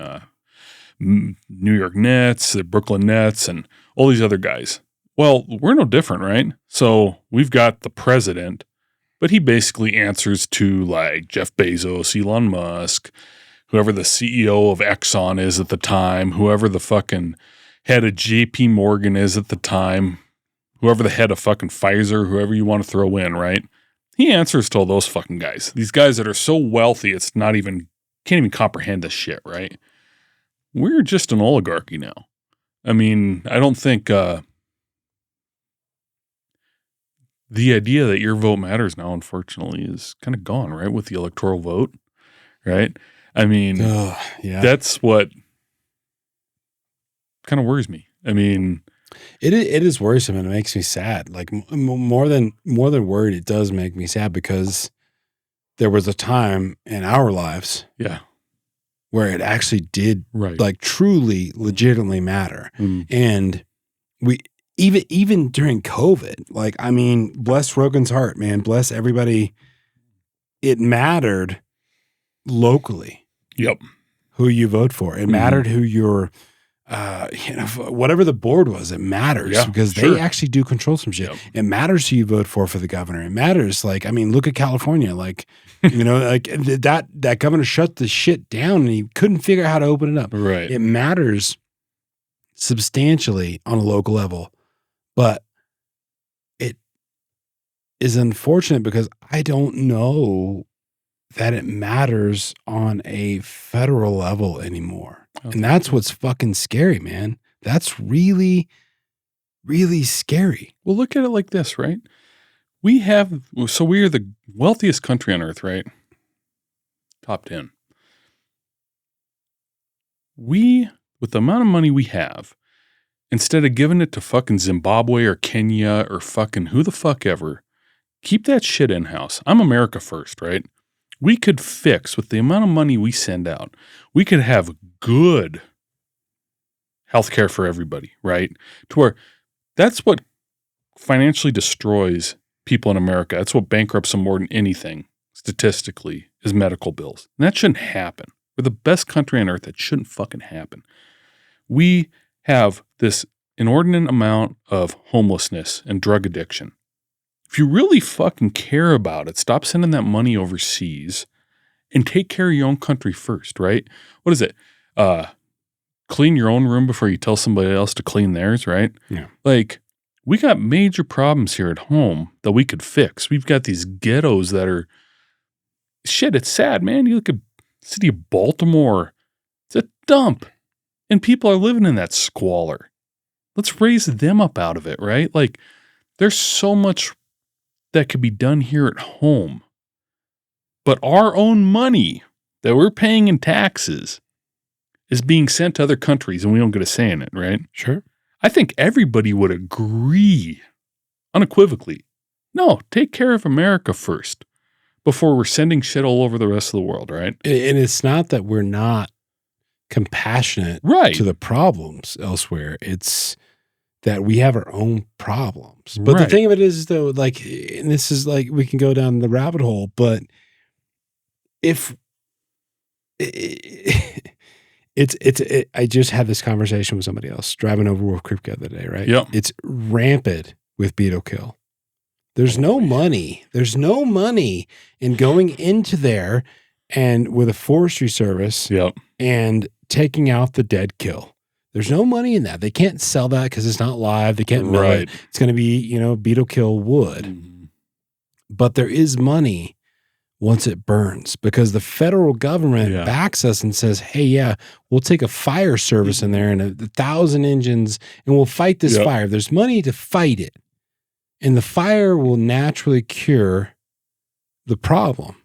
[SPEAKER 1] New York Nets, the Brooklyn Nets, and all these other guys. Well, we're no different, right? So we've got the president, But he basically answers to like Jeff Bezos, Elon Musk, whoever the CEO of Exxon is at the time, whoever the fucking head of JP Morgan is at the time, whoever the head of fucking Pfizer, whoever you want to throw in, right? He answers to all those fucking guys. These guys that are so wealthy, it's not even, can't even comprehend this shit, right? We're just an oligarchy now. I mean, I don't think the idea that your vote matters now, unfortunately, is kind of gone, right? With the electoral vote, right? I mean, that's what kind of worries me. I mean,
[SPEAKER 4] it is worrisome and it makes me sad. Like more than worried, it does make me sad because there was a time in our lives, where it actually did like truly, legitimately matter, and we. Even during COVID, like, I mean, bless Rogan's heart, man. Bless everybody. It mattered locally.
[SPEAKER 1] Yep.
[SPEAKER 4] Who you vote for. It mattered who your, whatever the board was, it matters because they actually do control some shit. Yep. It matters who you vote for the governor. It matters. Like, I mean, look at California. Like, like that governor shut the shit down and he couldn't figure out how to open it up.
[SPEAKER 1] Right.
[SPEAKER 4] It matters substantially on a local level. But it is unfortunate because I don't know that it matters on a federal level anymore. Okay. And that's what's fucking scary, man. That's really, really scary.
[SPEAKER 1] Well, look at it like this, right? We are the wealthiest country on earth, right? Top 10. With the amount of money we have, instead of giving it to fucking Zimbabwe or Kenya or fucking who the fuck ever, keep that shit in-house. I'm America first, right? We could fix, with the amount of money we send out, we could have good healthcare for everybody, right? To where that's what financially destroys people in America. That's what bankrupts them more than anything, statistically, is medical bills. And that shouldn't happen. We're the best country on earth. That shouldn't fucking happen. We have this inordinate amount of homelessness and drug addiction. If you really fucking care about it, stop sending that money overseas and take care of your own country first, right? What is it? Clean your own room before you tell somebody else to clean theirs, right?
[SPEAKER 4] Yeah.
[SPEAKER 1] Like, we got major problems here at home that we could fix. We've got these ghettos that are, shit, it's sad, man. You look at the city of Baltimore, it's a dump. And people are living in that squalor. Let's raise them up out of it, right? Like, there's so much that could be done here at home. But our own money that we're paying in taxes is being sent to other countries and we don't get a say in it, right?
[SPEAKER 4] Sure.
[SPEAKER 1] I think everybody would agree unequivocally. No, take care of America first before we're sending shit all over the rest of the world, right?
[SPEAKER 4] And it's not that we're not compassionate to the problems elsewhere. It's that we have our own problems. But the thing of it is, though, like, and this is like, we can go down the rabbit hole, but if I just had this conversation with somebody else driving over Wolf Creek the other day, right?
[SPEAKER 1] Yep.
[SPEAKER 4] It's rampant with beetle kill. There's no money. There's no money in going into there and with a forestry service and taking out the dead kill. There's no money in that. They can't sell that because it's not live. They can't mill it. It's going to be, beetle kill wood. Mm-hmm. But there is money once it burns because the federal government backs us and says, hey, we'll take a fire service in there and 1,000 engines and we'll fight this fire. There's money to fight it. And the fire will naturally cure the problem.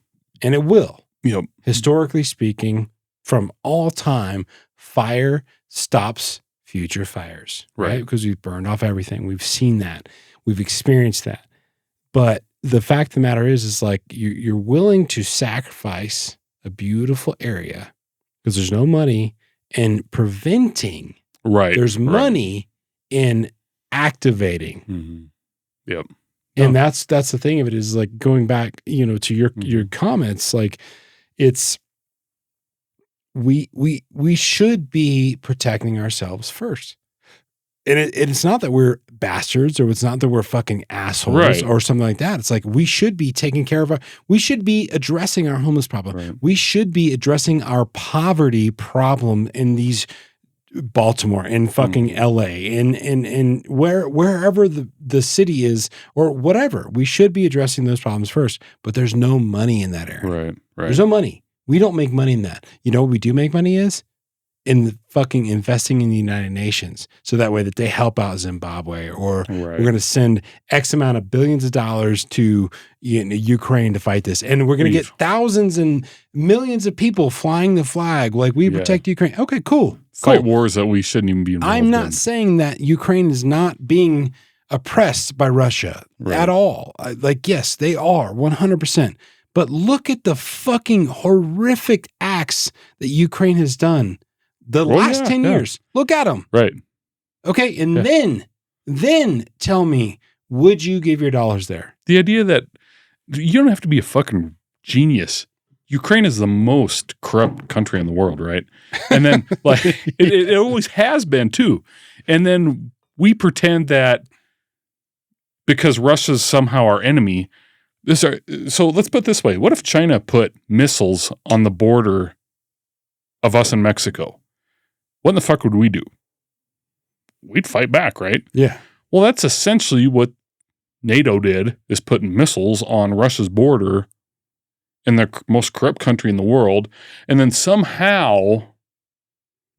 [SPEAKER 4] And it will.
[SPEAKER 1] Yep.
[SPEAKER 4] Historically speaking, from all time, fire stops future fires, right? Because we've burned off everything. We've seen that. We've experienced that. But the fact of the matter is like you're willing to sacrifice a beautiful area because there's no money in preventing.
[SPEAKER 1] Right.
[SPEAKER 4] There's money in activating.
[SPEAKER 1] Mm-hmm. Yep.
[SPEAKER 4] And that's the thing of it is like going back, to your comments, like it's we should be protecting ourselves first. And it's not that we're not bastards, or it's not that we're fucking assholes or something like that. It's like we should be taking care of we should be addressing our homeless problem.
[SPEAKER 1] Right.
[SPEAKER 4] We should be addressing our poverty problem in these Baltimore and fucking LA and wherever the city is or whatever. We should be addressing those problems first, but there's no money in that area.
[SPEAKER 1] Right.
[SPEAKER 4] There's no money. We don't make money in that. You know what we do make money is? In the fucking investing in the United Nations, so that way that they help out Zimbabwe, or we're going to send X amount of billions of dollars to Ukraine to fight this, and we're going to get thousands and millions of people flying the flag like we protect Ukraine. Okay, cool.
[SPEAKER 1] Fight wars that we shouldn't even be involved in.
[SPEAKER 4] I'm not saying that Ukraine is not being oppressed by Russia at all. Like, yes, they are 100%. But look at the fucking horrific acts that Ukraine has done. The last 10 years, look at them.
[SPEAKER 1] Right.
[SPEAKER 4] Okay. And then tell me, would you give your dollars there?
[SPEAKER 1] The idea that you don't have to be a fucking genius. Ukraine is the most corrupt country in the world, right? And then like it always has been too. And then we pretend that because Russia's somehow our enemy. So let's put it this way. What if China put missiles on the border of us and Mexico? What in the fuck would we do? We'd fight back, right?
[SPEAKER 4] Yeah.
[SPEAKER 1] Well, that's essentially what NATO did, is putting missiles on Russia's border in the most corrupt country in the world. And then somehow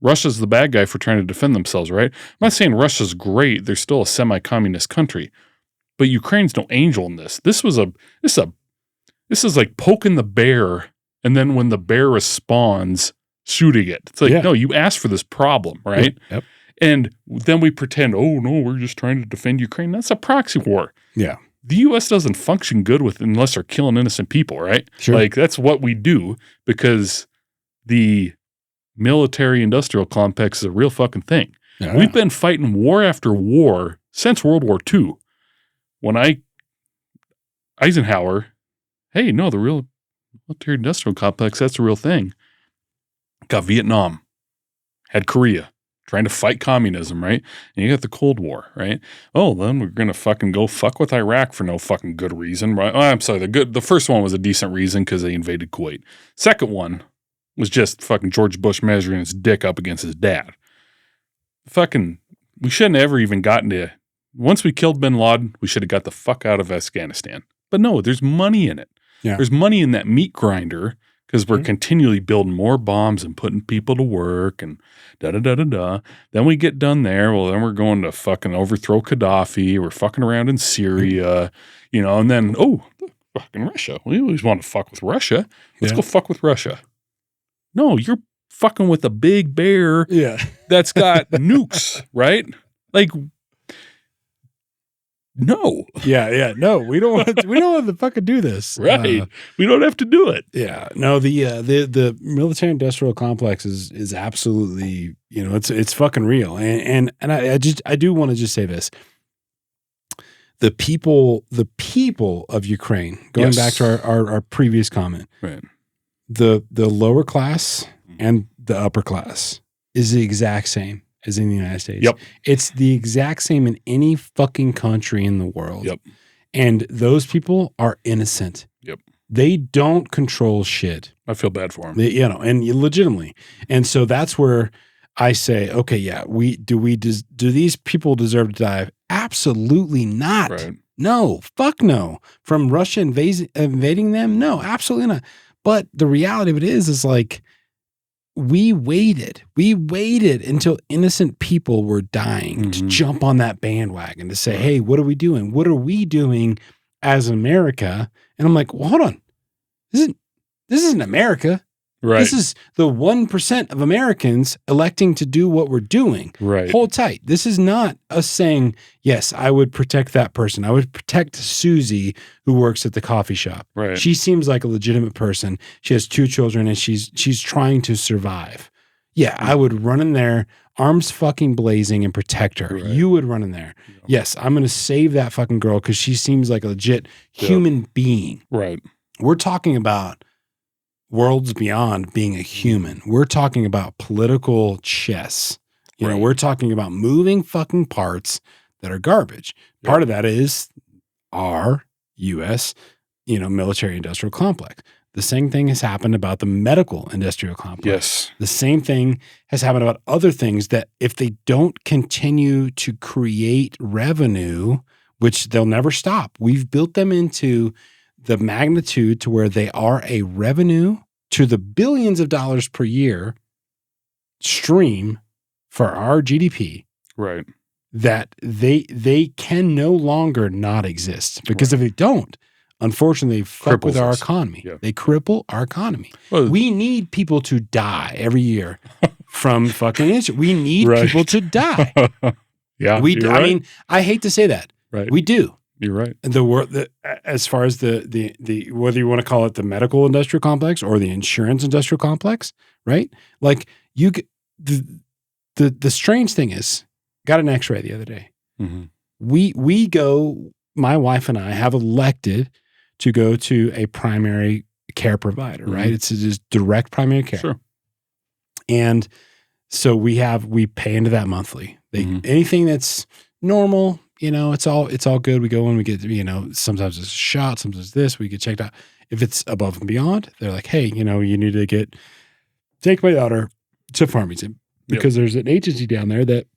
[SPEAKER 1] Russia's the bad guy for trying to defend themselves, right? I'm not saying Russia's great. They're still a semi-communist country. But Ukraine's no angel in this. This is like poking the bear, and then when the bear responds, shooting it. It's like, no, you asked for this problem, right?
[SPEAKER 4] Yep.
[SPEAKER 1] And then we pretend, oh no, we're just trying to defend Ukraine. That's a proxy war.
[SPEAKER 4] Yeah.
[SPEAKER 1] The U.S. doesn't function good unless they're killing innocent people, right?
[SPEAKER 4] Sure.
[SPEAKER 1] Like that's what we do because the military-industrial complex is a real fucking thing.
[SPEAKER 4] Yeah.
[SPEAKER 1] We've been fighting war after war since World War II. When Eisenhower, hey, no, the real military-industrial complex, that's a real thing. Got Vietnam, had Korea, trying to fight communism, right? And you got the Cold War, right? Oh, then we're going to fucking go fuck with Iraq for no fucking good reason, right? Oh, I'm sorry, the first one was a decent reason because they invaded Kuwait. Second one was just fucking George Bush measuring his dick up against his dad. We shouldn't have ever even gotten to, once we killed bin Laden, we should have got the fuck out of Afghanistan. But no, there's money in it.
[SPEAKER 4] Yeah.
[SPEAKER 1] There's money in that meat grinder, because we're continually building more bombs and putting people to work and da-da-da-da-da. Then we get done there. Well, then we're going to fucking overthrow Gaddafi. We're fucking around in Syria, and then, fucking Russia. We always want to fuck with Russia. Let's go fuck with Russia. No, you're fucking with a big bear that's got nukes, right? Like, no.
[SPEAKER 4] Yeah. No, we don't want to fucking do this.
[SPEAKER 1] Right. We don't have to do it.
[SPEAKER 4] Yeah. No, the military industrial complex is absolutely, it's fucking real. And I do want to just say this. The people of Ukraine, going back to our previous comment,
[SPEAKER 1] right.
[SPEAKER 4] The lower class and the upper class is the exact same as in the United States.
[SPEAKER 1] Yep.
[SPEAKER 4] It's the exact same in any fucking country in the world.
[SPEAKER 1] Yep.
[SPEAKER 4] And those people are innocent.
[SPEAKER 1] Yep.
[SPEAKER 4] They don't control shit.
[SPEAKER 1] I feel bad for them.
[SPEAKER 4] And legitimately. And so that's where I say, okay, yeah, do these people deserve to die? Absolutely not.
[SPEAKER 1] Right.
[SPEAKER 4] No, fuck no. From Russia invading them? No, absolutely not. But the reality of it is like, we waited until innocent people were dying to jump on that bandwagon to say, hey, what are we doing? What are we doing as America? And I'm like, well, hold on. This isn't America.
[SPEAKER 1] Right.
[SPEAKER 4] This is the 1% of Americans electing to do what we're doing.
[SPEAKER 1] Right.
[SPEAKER 4] Hold tight. This is not us saying, yes, I would protect that person. I would protect Susie who works at the coffee shop.
[SPEAKER 1] Right.
[SPEAKER 4] She seems like a legitimate person. She has 2 children and she's trying to survive. Yeah, I would run in there, arms fucking blazing, and protect her. Right. You would run in there. Yeah. Yes, I'm going to save that fucking girl because she seems like a legit human being.
[SPEAKER 1] Right.
[SPEAKER 4] We're talking about worlds beyond being a human. We're talking about political chess. We're talking about moving fucking parts that are garbage. Part of that is our U.S., military industrial complex. The same thing has happened about the medical industrial complex.
[SPEAKER 1] Yes.
[SPEAKER 4] The same thing has happened about other things that if they don't continue to create revenue, which they'll never stop, we've built them into the magnitude to where they are a revenue to the billions of dollars per year stream for our GDP.
[SPEAKER 1] Right.
[SPEAKER 4] That they can no longer not exist, because if they don't, unfortunately, fuck with our economy. Yeah. They cripple our economy. Well, we need people to die every year from fucking insurance. We need people to die.
[SPEAKER 1] Yeah,
[SPEAKER 4] I mean, I hate to say that.
[SPEAKER 1] Right.
[SPEAKER 4] We do.
[SPEAKER 1] You're right.
[SPEAKER 4] As far as the whether you want to call it the medical industrial complex or the insurance industrial complex, right? Like the strange thing is, got an X-ray the other day.
[SPEAKER 1] Mm-hmm.
[SPEAKER 4] We go. My wife and I have elected to go to a primary care provider, right?
[SPEAKER 1] Mm-hmm.
[SPEAKER 4] It's just direct primary care.
[SPEAKER 1] Sure.
[SPEAKER 4] And so we pay into that monthly. Anything that's normal, it's all good. We go in, we get, sometimes it's a shot, sometimes it's this, we get checked out. If it's above and beyond, they're like, hey, you need to take my daughter to Farmington, because there's an agency down there that,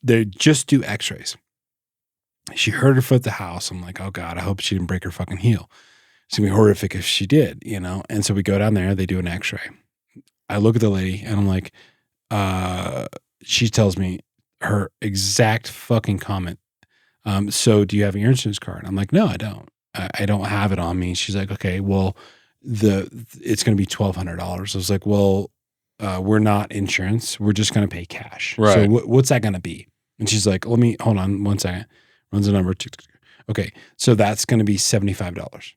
[SPEAKER 4] they just do x-rays. She hurt her foot at the house. I'm like, oh God, I hope she didn't break her fucking heel. It's gonna be horrific if she did, And so we go down there, they do an x-ray. I look at the lady and I'm like, she tells me her exact fucking comment. So do you have your insurance card? I'm like, no, I don't. I don't have it on me. She's like, okay, well, it's going to be $1,200. I was like, well, we're not insurance. We're just going to pay cash.
[SPEAKER 1] Right.
[SPEAKER 4] So what's that going to be? And she's like, hold on 1 second. Runs the number. Okay. So that's going to be $75.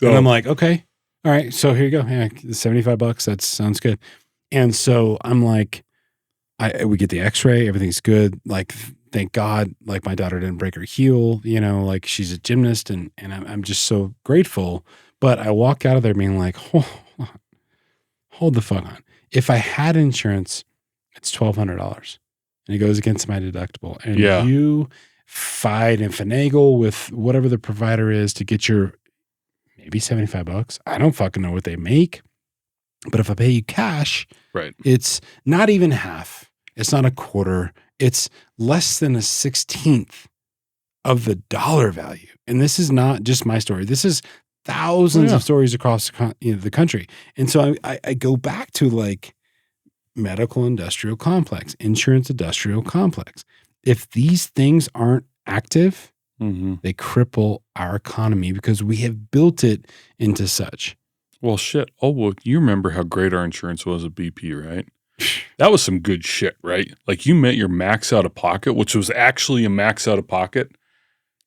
[SPEAKER 4] And I'm like, okay, all right. So here you go. Yeah, $75. That sounds good. And so I'm like, we get the x-ray. Everything's good. Like, thank God, like my daughter didn't break her heel, like she's a gymnast, and I'm just so grateful. But I walk out of there being like, hold the fuck on. If I had insurance, it's $1,200 and it goes against my deductible. And you fight and finagle with whatever the provider is to get your maybe $75. I don't fucking know what they make. But if I pay you cash,
[SPEAKER 1] right,
[SPEAKER 4] it's not even half. It's not a quarter. It's less than a 16th of the dollar value. And this is not just my story. This is thousands of stories across the country. And so I go back to like medical industrial complex, insurance industrial complex. If these things aren't active, they cripple our economy because we have built it into such.
[SPEAKER 1] Well, shit. Oh, well, you remember how great our insurance was at BP, right? That was some good shit, right? Like you met your max out of pocket, which was actually a max out of pocket.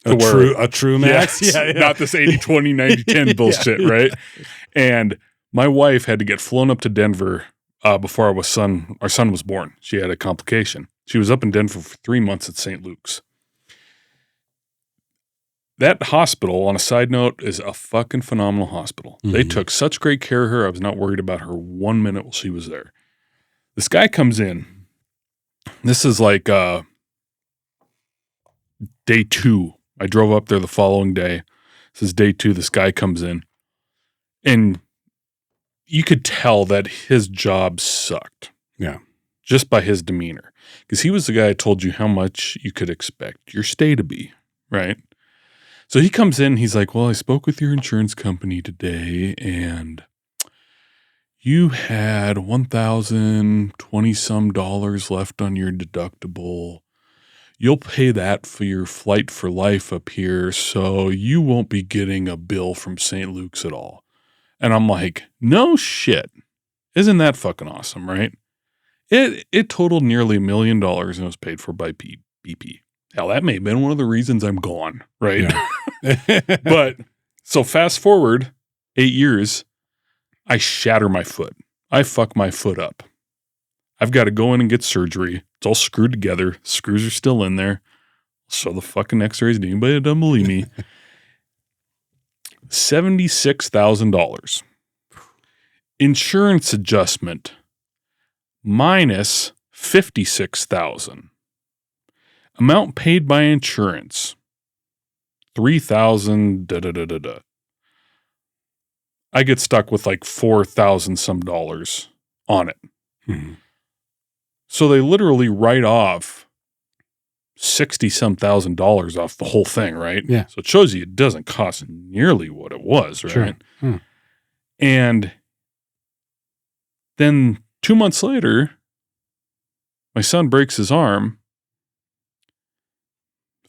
[SPEAKER 4] A true max?
[SPEAKER 1] Yes, not this 80-20, 90-10 bullshit, right? And my wife had to get flown up to Denver before our son was born. She had a complication. She was up in Denver for 3 months at St. Luke's. That hospital, on a side note, is a fucking phenomenal hospital. They took such great care of her. I was not worried about her 1 minute while she was there. This guy comes in. This is like day 2. I drove up there the following day. This is day 2. This guy comes in. And you could tell that his job sucked.
[SPEAKER 4] Yeah.
[SPEAKER 1] Just by his demeanor. Because he was the guy I told you how much you could expect your stay to be, right? So he comes in, he's like, well, I spoke with your insurance company today, and you had $1,020-some left on your deductible. You'll pay that for your flight for life up here, so you won't be getting a bill from St. Luke's at all. And I'm like, no shit. Isn't that fucking awesome, right? It totaled nearly $1 million and it was paid for by BP. Hell, that may have been one of the reasons I'm gone, right? Yeah. But so fast forward 8 years, I shatter my foot. I fuck my foot up. I've got to go in and get surgery. It's all screwed together. Screws are still in there. So the fucking x-rays, anybody that doesn't believe me. $76,000. insurance adjustment minus $56,000. Amount paid by insurance $3,000. Da da da da da. I get stuck with like $4,000 some dollars on it.
[SPEAKER 4] Mhm.
[SPEAKER 1] So they literally write off $60 some thousand off the whole thing, right?
[SPEAKER 4] Yeah.
[SPEAKER 1] So it shows you it doesn't cost nearly what it was, right?
[SPEAKER 4] Sure. Hmm.
[SPEAKER 1] And then 2 months later, my son breaks his arm.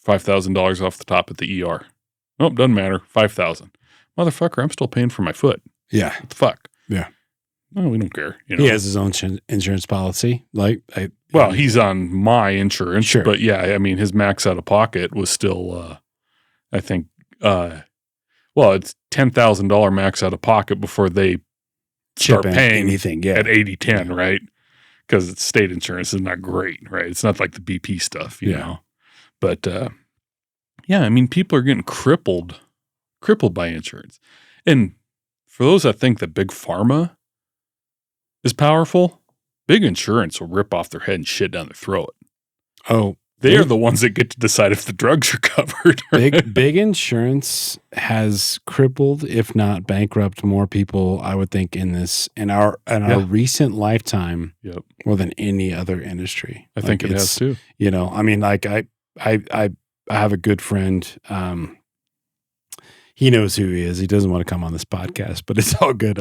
[SPEAKER 1] $5,000 off the top at the ER. Nope, doesn't matter. $5,000. Motherfucker, I'm still paying for my foot.
[SPEAKER 4] Yeah.
[SPEAKER 1] What the fuck?
[SPEAKER 4] Yeah.
[SPEAKER 1] No, we don't care. You know?
[SPEAKER 4] He has his own insurance policy.
[SPEAKER 1] Well, he's on my insurance,
[SPEAKER 4] Sure.
[SPEAKER 1] but yeah, I mean, his max out of pocket was still, I think, it's $10,000 max out of pocket before they start
[SPEAKER 4] chip in
[SPEAKER 1] paying
[SPEAKER 4] anything. Yeah.
[SPEAKER 1] at 80/10,
[SPEAKER 4] Yeah.
[SPEAKER 1] right? Because it's state insurance is not great, right? It's not like the BP stuff, you know. But yeah, I mean, people are getting crippled by insurance. And for those that think that big pharma is powerful, big insurance will rip off their head and shit down their throat.
[SPEAKER 4] Oh,
[SPEAKER 1] They are the ones that get to decide if the drugs are covered.
[SPEAKER 4] big insurance has crippled, if not bankrupt, more people, I would think, in our recent lifetime
[SPEAKER 1] Yep.
[SPEAKER 4] more than any other industry.
[SPEAKER 1] I think it has too.
[SPEAKER 4] You know, I mean, like I have a good friend. He knows who he is. He doesn't want to come on this podcast, but it's all good.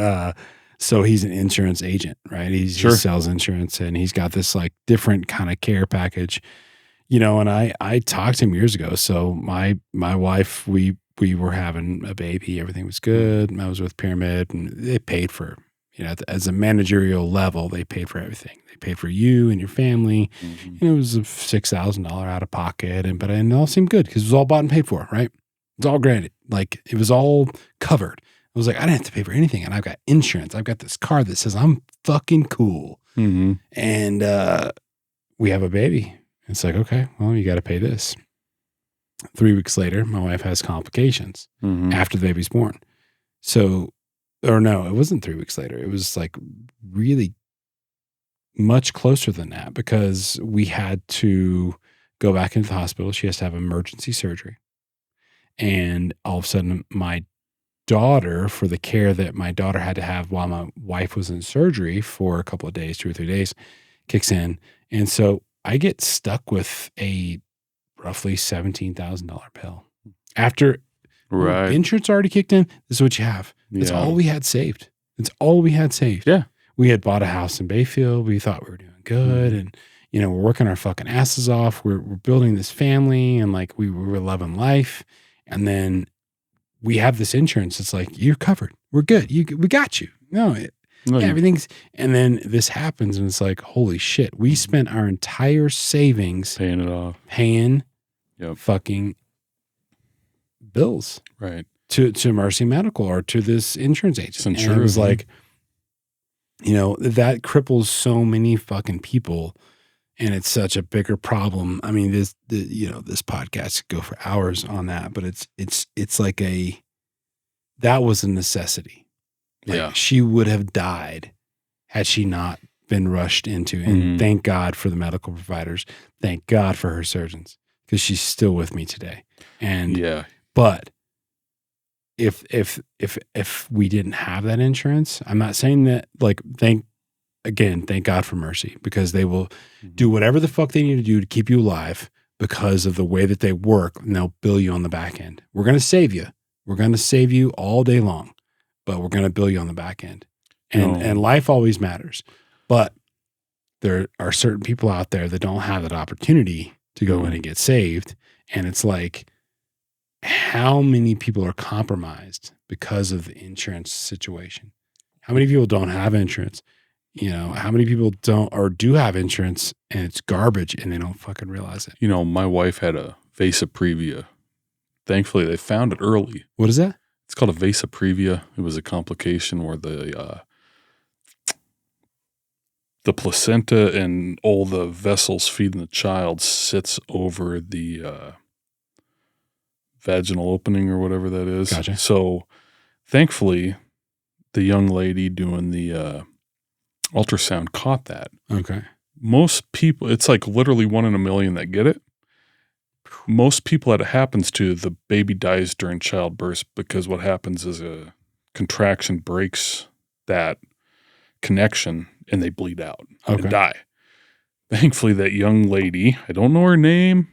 [SPEAKER 4] So he's an insurance agent, right? He sells insurance, and he's got this like different kind of care package, you know. And I talked to him years ago. So my wife, we were having a baby. Everything was good. I was with Pyramid, and they paid for, you know, as a managerial level, they paid for everything. They paid for you and your family.
[SPEAKER 1] Mm-hmm.
[SPEAKER 4] And it was a $6,000 out of pocket, and it all seemed good because it was all bought and paid for, right? It's all granted. Like it was all covered. I was like, I didn't have to pay for anything, and I've got insurance. I've got this card that says I'm fucking cool,
[SPEAKER 1] Mm-hmm.
[SPEAKER 4] and we have a baby. It's like, okay, well, you got to pay this. 3 weeks later, my wife has complications
[SPEAKER 1] Mm-hmm.
[SPEAKER 4] after the baby's born. So, or no, it wasn't 3 weeks later. It was like really much closer than that because we had to go back into the hospital. She has to have emergency surgery. And all of a sudden, my daughter, for the care that my daughter had to have while my wife was in surgery for a couple of days, 2 or 3 days, kicks in. And so I get stuck with a roughly $17,000 bill. After insurance already kicked in, this is what you have. That's all we had saved. It's all we had saved.
[SPEAKER 1] Yeah.
[SPEAKER 4] We had bought a house in Bayfield. We thought we were doing good. And, you know, we're working our fucking asses off. We're building this family, and like we were loving life. And then we have this insurance. It's like, you're covered. We're good. We got you. No, everything's, and then this happens, and it's like, holy shit. We spent our entire savings
[SPEAKER 1] paying it off,
[SPEAKER 4] paying fucking bills.
[SPEAKER 1] Right.
[SPEAKER 4] To Mercy Medical or to this insurance agent. And it was like, you know, that cripples so many fucking people, and it's such a bigger problem. I mean, this podcast could go for hours on that, but it's like that was a necessity. Like she would have died had she not been rushed into. And thank God for the medical providers. Thank God for her surgeons, because she's still with me today. And but if we didn't have that insurance, I'm not saying that, like, thank God for Mercy, because they will do whatever the fuck they need to do to keep you alive because of the way that they work, and they'll bill you on the back end. We're going to save you. We're going to save you all day long, but we're going to bill you on the back end. And life always matters. But there are certain people out there that don't have that opportunity to go in and get saved. And it's like, how many people are compromised because of the insurance situation? How many people don't have insurance? You know, how many people don't or do have insurance and it's garbage and they don't fucking realize it?
[SPEAKER 1] You know, my wife had a vasa previa. Thankfully, they found it early.
[SPEAKER 4] What is that?
[SPEAKER 1] It's called a vasa previa. It was a complication where the placenta and all the vessels feeding the child sits over the vaginal opening or whatever that is.
[SPEAKER 4] Gotcha.
[SPEAKER 1] So thankfully, the young lady doing the ultrasound caught that.
[SPEAKER 4] Okay.
[SPEAKER 1] Most people, it's like literally 1 in a million that get it. Most people that it happens to, the baby dies during childbirth because what happens is a contraction breaks that connection and they bleed out and die. Thankfully, that young lady, I don't know her name.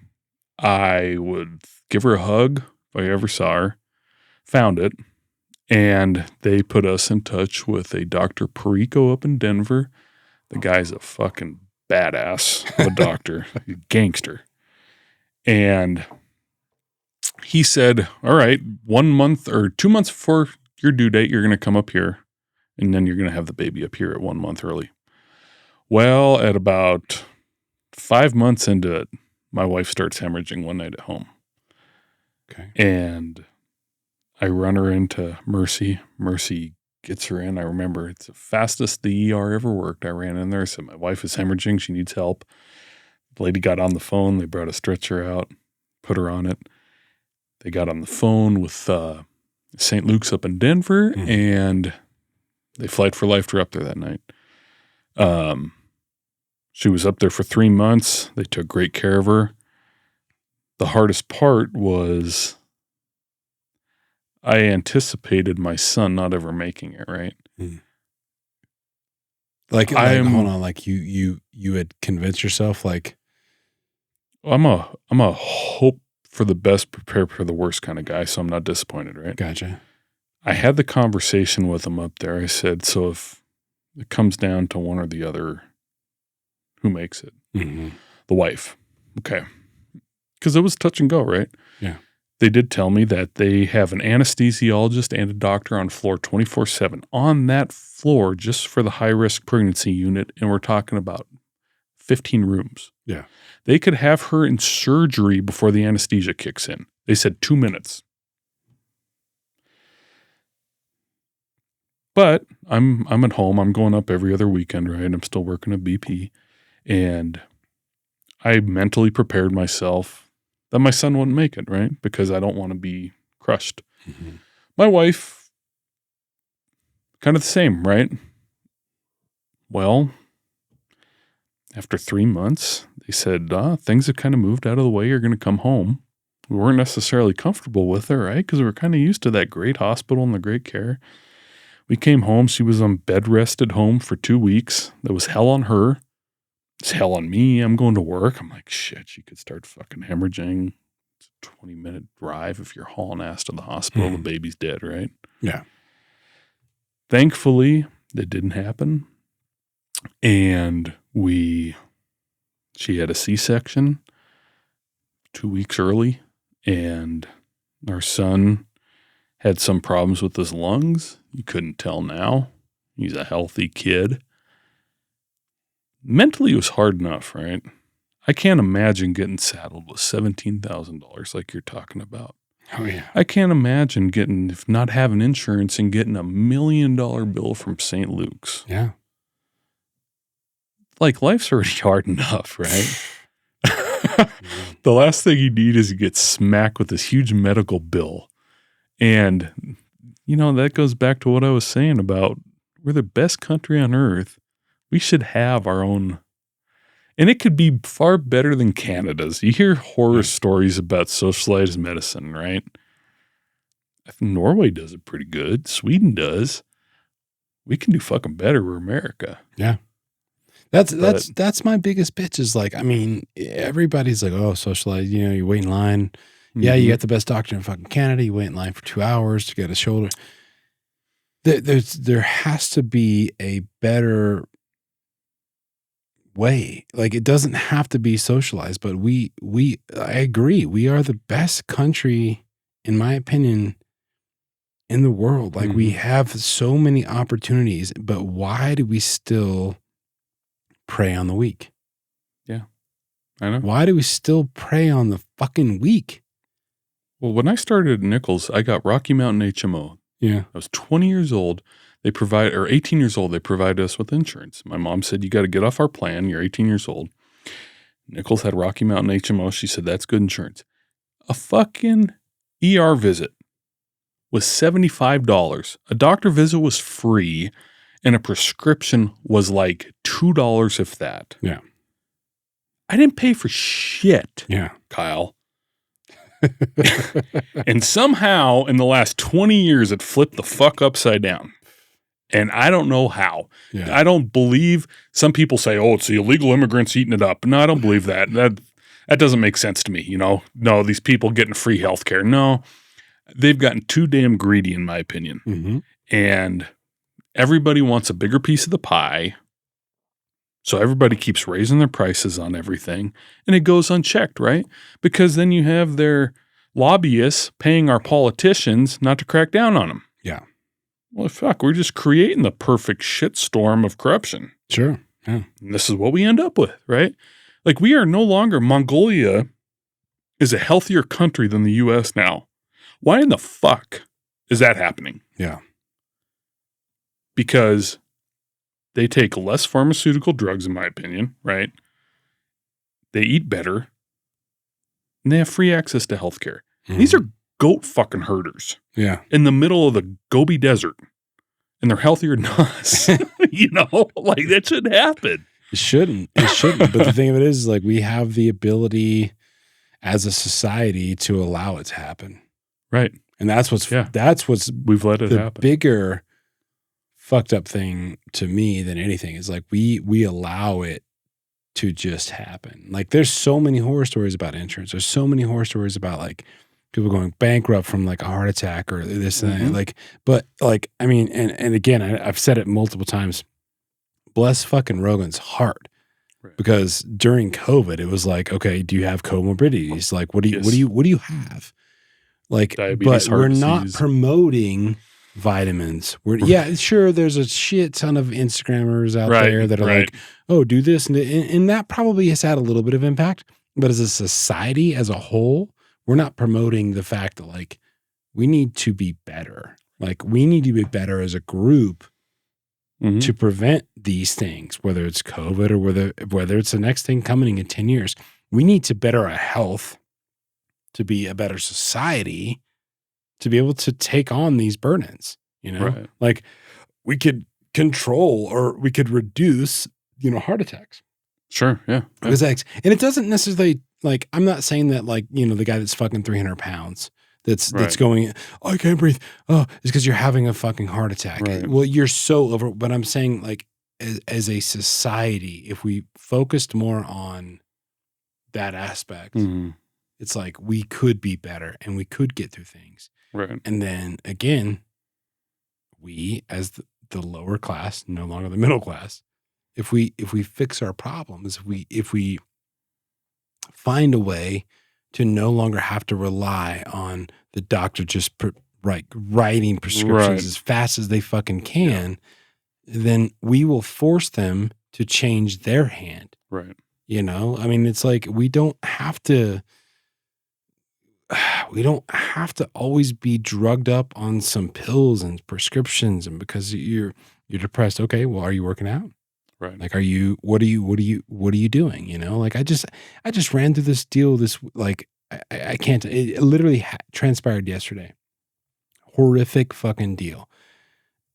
[SPEAKER 1] I would give her a hug if I ever saw her. Found it. And they put us in touch with a Dr. Perico up in Denver. The guy's a fucking badass of a doctor, a gangster. And he said, all right, 1 month or 2 months before your due date, you're going to come up here. And then you're going to have the baby up here at 1 month early. Well, at about 5 months into it, my wife starts hemorrhaging one night at home.
[SPEAKER 4] Okay.
[SPEAKER 1] And I run her into Mercy. Mercy gets her in. I remember it's the fastest the ER ever worked. I ran in there, said, my wife is hemorrhaging. She needs help. The lady got on the phone. They brought a stretcher out, put her on it. They got on the phone with St. Luke's up in Denver, and they flight for life her up there that night. She was up there for 3 months. They took great care of her. The hardest part was I anticipated my son not ever making it, right?
[SPEAKER 4] Like hold on, like you had convinced yourself, like
[SPEAKER 1] I'm a hope for the best, prepare for the worst kind of guy, so I'm not disappointed, right?
[SPEAKER 4] Gotcha.
[SPEAKER 1] I had the conversation with him up there. I said, so if it comes down to one or the other, who makes it? The wife. Okay. Because it was touch and go, right?
[SPEAKER 4] Yeah.
[SPEAKER 1] They did tell me that they have an anesthesiologist and a doctor on floor 24/7 on that floor just for the high-risk pregnancy unit, and we're talking about 15 rooms.
[SPEAKER 4] Yeah.
[SPEAKER 1] They could have her in surgery before the anesthesia kicks in. They said 2 minutes. But I'm at home. I'm going up every other weekend, right? I'm still working at BP. And I mentally prepared myself that my son wouldn't make it, right? Because I don't want to be crushed. My wife, kind of the same, right? Well, after 3 months, they said, things have kind of moved out of the way. You're going to come home. We weren't necessarily comfortable with her, right? Because we were kind of used to that great hospital and the great care. We came home. She was on bed rest at home for 2 weeks. That was hell on her. It's hell on me. I'm going to work. I'm like, shit, she could start fucking hemorrhaging. It's a 20-minute drive if you're hauling ass to the hospital. The baby's dead, right?
[SPEAKER 4] Yeah.
[SPEAKER 1] Thankfully, that didn't happen. And she had a C-section 2 weeks early, and our son had some problems with his lungs. You couldn't tell now. He's a healthy kid. Mentally, it was hard enough, right? I can't imagine getting saddled with $17,000 like you're talking about.
[SPEAKER 4] Oh, yeah.
[SPEAKER 1] I can't imagine not having insurance and getting $1 million bill from St. Luke's.
[SPEAKER 4] Yeah.
[SPEAKER 1] Like, life's already hard enough, right? The last thing you need is to get smacked with this huge medical bill. And, that goes back to what I was saying about we're the best country on earth. We should have our own, and it could be far better than Canada's. You hear horror stories about socialized medicine, right? I think Norway does it pretty good. Sweden does. We can do fucking better. We're America.
[SPEAKER 4] Yeah. That's my biggest bitch is like, I mean, everybody's like, oh, socialized, you wait in line. Yeah, you got the best doctor in fucking Canada. You wait in line for 2 hours to get a shoulder. There has to be a better way. Like, it doesn't have to be socialized, but I agree. We are the best country, in my opinion, in the world. Like, we have so many opportunities, but why do we still prey on the weak?
[SPEAKER 1] Yeah, I know.
[SPEAKER 4] Why do we still prey on the fucking weak?
[SPEAKER 1] Well, when I started at Nichols, I got Rocky Mountain HMO.
[SPEAKER 4] Yeah.
[SPEAKER 1] I was 20 years old. 18 years old, they provided us with insurance. My mom said, you got to get off our plan. You're 18 years old. Nichols had Rocky Mountain HMO. She said, that's good insurance. A fucking ER visit was $75. A doctor visit was free, and a prescription was like $2, if that.
[SPEAKER 4] Yeah.
[SPEAKER 1] I didn't pay for shit,
[SPEAKER 4] Yeah.
[SPEAKER 1] Kyle. And somehow in the last 20 years, it flipped the fuck upside down. And I don't know how.
[SPEAKER 4] Yeah.
[SPEAKER 1] I don't believe some people say, oh, it's the illegal immigrants eating it up. No, I don't believe that. That doesn't make sense to me. You know, no, these people getting free health care. No, they've gotten too damn greedy, in my opinion.
[SPEAKER 4] Mm-hmm.
[SPEAKER 1] And everybody wants a bigger piece of the pie. So everybody keeps raising their prices on everything, and it goes unchecked, right? Because then you have their lobbyists paying our politicians not to crack down on them.
[SPEAKER 4] Yeah.
[SPEAKER 1] Well, fuck, we're just creating the perfect shitstorm of corruption.
[SPEAKER 4] Sure. Yeah.
[SPEAKER 1] And this is what we end up with, right? Like, we are no longer, Mongolia is a healthier country than the U.S. now. Why in the fuck is that happening?
[SPEAKER 4] Yeah.
[SPEAKER 1] Because they take less pharmaceutical drugs, in my opinion, right? They eat better, and they have free access to healthcare. Mm-hmm. These are goat fucking herders.
[SPEAKER 4] Yeah.
[SPEAKER 1] In the middle of the Gobi Desert, and they're healthier than us. You know, like, that shouldn't happen.
[SPEAKER 4] It shouldn't. It shouldn't. But the thing of it is, like, we have the ability as a society to allow it to happen.
[SPEAKER 1] Right.
[SPEAKER 4] And that's what's
[SPEAKER 1] we've let it happen.
[SPEAKER 4] Bigger fucked up thing to me than anything is like we allow it to just happen. Like, there's so many horror stories about insurance. There's so many horror stories about like people going bankrupt from like a heart attack or this and that. Like, but like, I mean, and again, I've said it multiple times. Bless fucking Rogan's heart. Right. Because during COVID, it was like, okay, do you have comorbidities? Like, what do you have? Like, diabetes, but we're not promoting vitamins. Yeah, sure, there's a shit ton of Instagrammers out there that are like, oh, do this. And that probably has had a little bit of impact. But as a society as a whole, we're not promoting the fact that like we need to be better. Like, we need to be better as a group to prevent these things, whether it's COVID or whether it's the next thing coming in 10 years. We need to better our health to be a better society, to be able to take on these burdens, you know, like we could control or we could reduce, you know, heart attacks.
[SPEAKER 1] Sure. Yeah.
[SPEAKER 4] And it doesn't necessarily like, I'm not saying that like, you know, the guy that's fucking 300 pounds that's going, oh, I can't breathe. Oh, it's because you're having a fucking heart attack. Right. Well, you're so over, but I'm saying like as a society, if we focused more on that aspect, it's like we could be better and we could get through things.
[SPEAKER 1] Right.
[SPEAKER 4] And then again, we as the lower class, no longer the middle class, if we fix our problems, if we find a way to no longer have to rely on the doctor just writing prescriptions as fast as they fucking can, then we will force them to change their hand.
[SPEAKER 1] Right.
[SPEAKER 4] You know, I mean, it's like we don't have to always be drugged up on some pills and prescriptions, and because you're depressed. Okay, well, are you working out?
[SPEAKER 1] Right.
[SPEAKER 4] Like, what are you doing? You know, like I just ran through this deal. I can't, it literally transpired yesterday. Horrific fucking deal.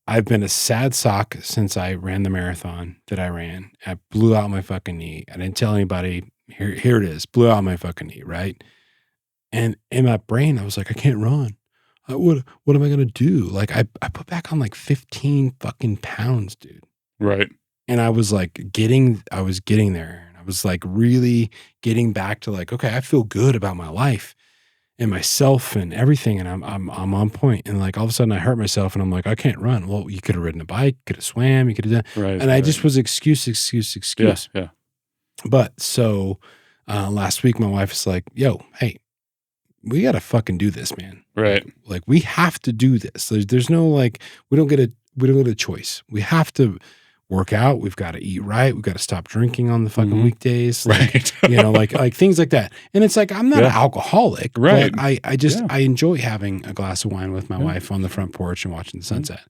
[SPEAKER 4] I've been a sad sock since I ran the marathon that I ran. I blew out my fucking knee. I didn't tell anybody. Here it is. Blew out my fucking knee. Right. And in my brain, I was like, I can't run. What am I going to do? Like I put back on like 15 fucking pounds, dude.
[SPEAKER 1] Right.
[SPEAKER 4] And I was like getting there. And I was like really getting back to like, okay, I feel good about my life and myself and everything. And I'm on point. And like all of a sudden I hurt myself and I'm like, I can't run. Well, you could have ridden a bike, could have swam, you could have done. Right. And I just was excuse.
[SPEAKER 1] Yeah.
[SPEAKER 4] But so last week my wife was like, yo, hey, we got to fucking do this, man.
[SPEAKER 1] Right.
[SPEAKER 4] Like we have to do this. There's no like, we don't get a choice. We have to work out. We've got to eat right. We've got to stop drinking on the fucking weekdays. Like,
[SPEAKER 1] right.
[SPEAKER 4] You know, like things like that. And it's like, I'm not an alcoholic,
[SPEAKER 1] right?
[SPEAKER 4] But I enjoy having a glass of wine with my wife on the front porch and watching the sunset.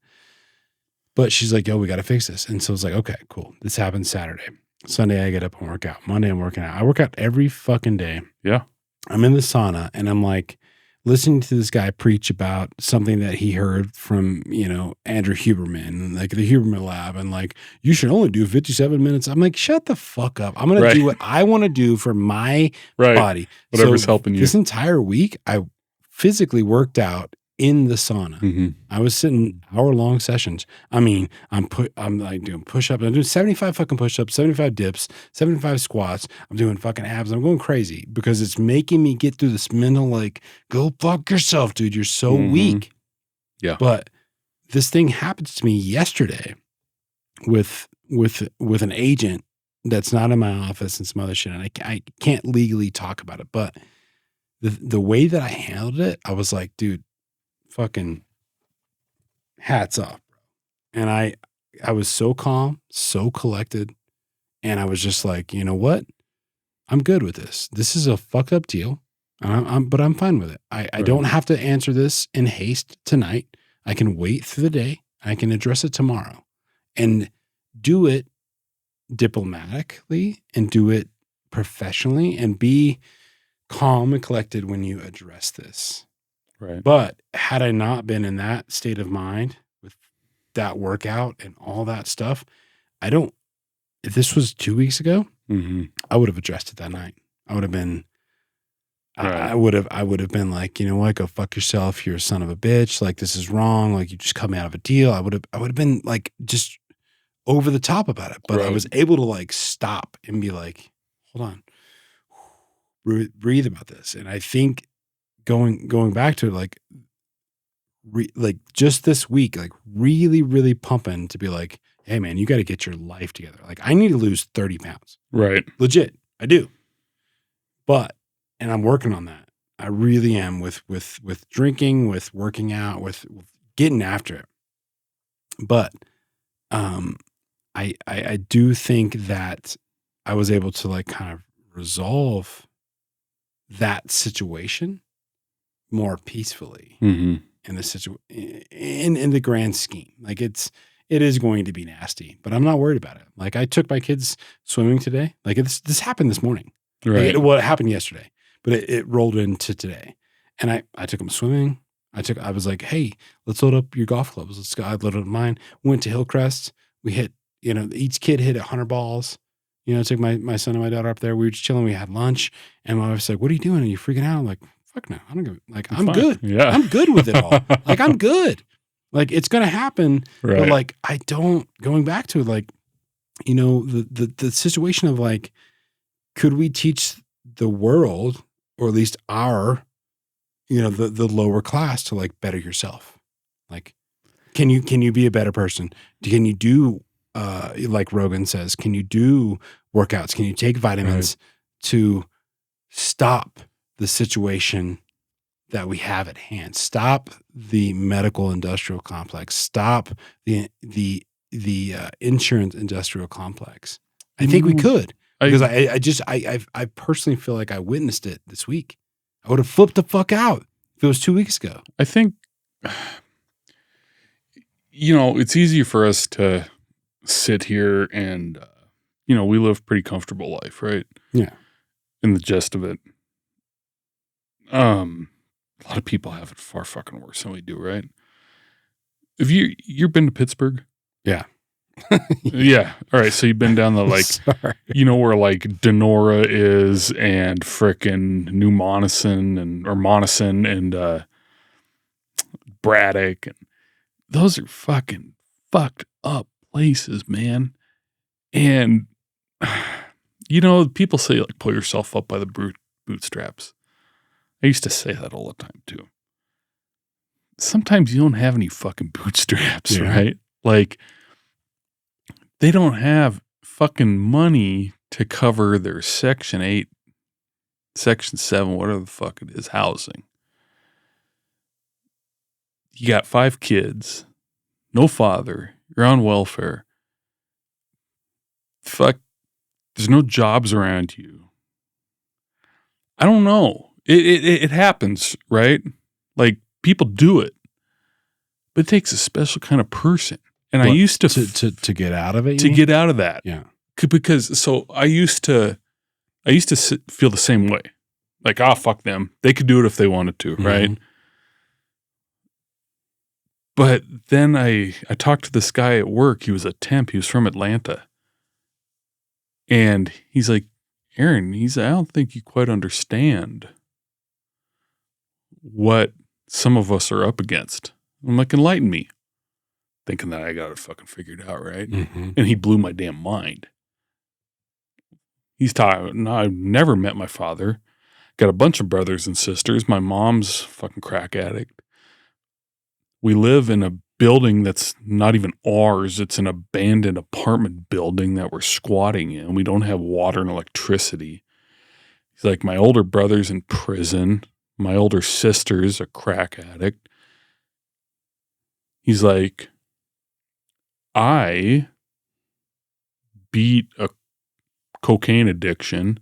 [SPEAKER 4] But she's like, yo, we got to fix this. And so it's like, okay, cool. This happens Saturday. Sunday, I get up and work out. Monday, I'm working out. I work out every fucking day.
[SPEAKER 1] Yeah.
[SPEAKER 4] I'm in the sauna and I'm like listening to this guy preach about something that he heard from, Andrew Huberman, like the Huberman lab, and like, you should only do 57 minutes. I'm like, shut the fuck up. I'm going to do what I want to do for my body.
[SPEAKER 1] Whatever's helping you.
[SPEAKER 4] This entire week, I physically worked out in the sauna.
[SPEAKER 1] Mm-hmm.
[SPEAKER 4] I was sitting hour-long sessions. I mean, I'm like doing push-ups. I'm doing 75 fucking push-ups, 75 dips, 75 squats. I'm doing fucking abs. I'm going crazy because it's making me get through this mental, like, go fuck yourself, dude. You're so weak.
[SPEAKER 1] Yeah.
[SPEAKER 4] But this thing happens to me yesterday with an agent that's not in my office and some other shit. And I can't legally talk about it. But the way that I handled it, I was like, dude, fucking hats off, bro. And I was so calm, so collected, and I was just like, you know what? I'm good with this. This is a fucked up deal, but I'm fine with it. I don't have to answer this in haste tonight. I can wait through the day. I can address it tomorrow, and do it diplomatically and do it professionally, and be calm and collected when you address this.
[SPEAKER 1] Right.
[SPEAKER 4] But had I not been in that state of mind with that workout and all that stuff, if this was 2 weeks ago, I would have addressed it that night. I would have been, I would have been like, you know what, go fuck yourself. You're a son of a bitch. Like, this is wrong. Like, you just cut me out of a deal. I would have been like, just over the top about it. But I was able to like stop and be like, hold on, breathe about this. And I think, going back to it, like just this week, like really, really pumping to be like, hey man, you got to get your life together. Like, I need to lose 30 pounds.
[SPEAKER 1] Right.
[SPEAKER 4] Legit. I do. And I'm working on that. I really am with drinking, with working out, with getting after it. But, I do think that I was able to like kind of resolve that situation more peacefully in the in the grand scheme. Like, it is going to be nasty, but I'm not worried about it. Like, I took my kids swimming today. Like, this happened this morning.
[SPEAKER 1] Right.
[SPEAKER 4] Like, it happened yesterday, but it rolled into today. And I took them swimming. I was like, hey, let's load up your golf clubs. Let's go. I loaded up mine. Went to Hillcrest. We hit, each kid hit 100 balls. Took my son and my daughter up there. We were just chilling. We had lunch. And my wife's like, what are you doing? Are you freaking out? I'm like, fuck no. I don't give like, I'm good.
[SPEAKER 1] Yeah.
[SPEAKER 4] I'm good with it all. Like, I'm good. Like, it's going to happen.
[SPEAKER 1] Right.
[SPEAKER 4] But like, going back to like, the situation of like, could we teach the world, or at least our, the lower class, to like better yourself? Like, can you be a better person? Can you do, like Rogan says, can you do workouts? Can you take vitamins to stop the situation that we have at hand? Stop the medical industrial complex. Stop the insurance industrial complex. I think we could, because I personally feel like I witnessed it this week. I would have flipped the fuck out if it was 2 weeks ago.
[SPEAKER 1] I think, it's easy for us to sit here and, we live pretty comfortable life, right?
[SPEAKER 4] Yeah.
[SPEAKER 1] In the gist of it. A lot of people have it far fucking worse than we do, right? Have you've been to Pittsburgh?
[SPEAKER 4] Yeah.
[SPEAKER 1] Yeah. All right. So you've been down the like, where like Denora is, and frickin' New Monison or Monison and Braddock, and those are fucking fucked up places, man. And people say like, pull yourself up by the bootstraps. I used to say that all the time too. Sometimes you don't have any fucking bootstraps, right? Like, they don't have fucking money to cover their Section 8, Section 7, whatever the fuck it is, housing. You got 5 kids, no father, you're on welfare. Fuck, there's no jobs around you. I don't know. It happens, right? Like, people do it, but it takes a special kind of person. And I used to
[SPEAKER 4] get out of it.
[SPEAKER 1] Get out of that,
[SPEAKER 4] yeah.
[SPEAKER 1] Because I used to feel the same way. Like, fuck them. They could do it if they wanted to, right? But then I talked to this guy at work. He was a temp. He was from Atlanta. And he's like, Arron, I don't think you quite understand what some of us are up against. I'm like, enlighten me. Thinking that I got it fucking figured out, right? And he blew my damn mind. He's talking, I've never met my father. Got a bunch of brothers and sisters. My mom's fucking crack addict. We live in a building that's not even ours. It's an abandoned apartment building that we're squatting in. We don't have water and electricity. He's like, my older brother's in prison. My older sister's a crack addict. He's like, I beat a cocaine addiction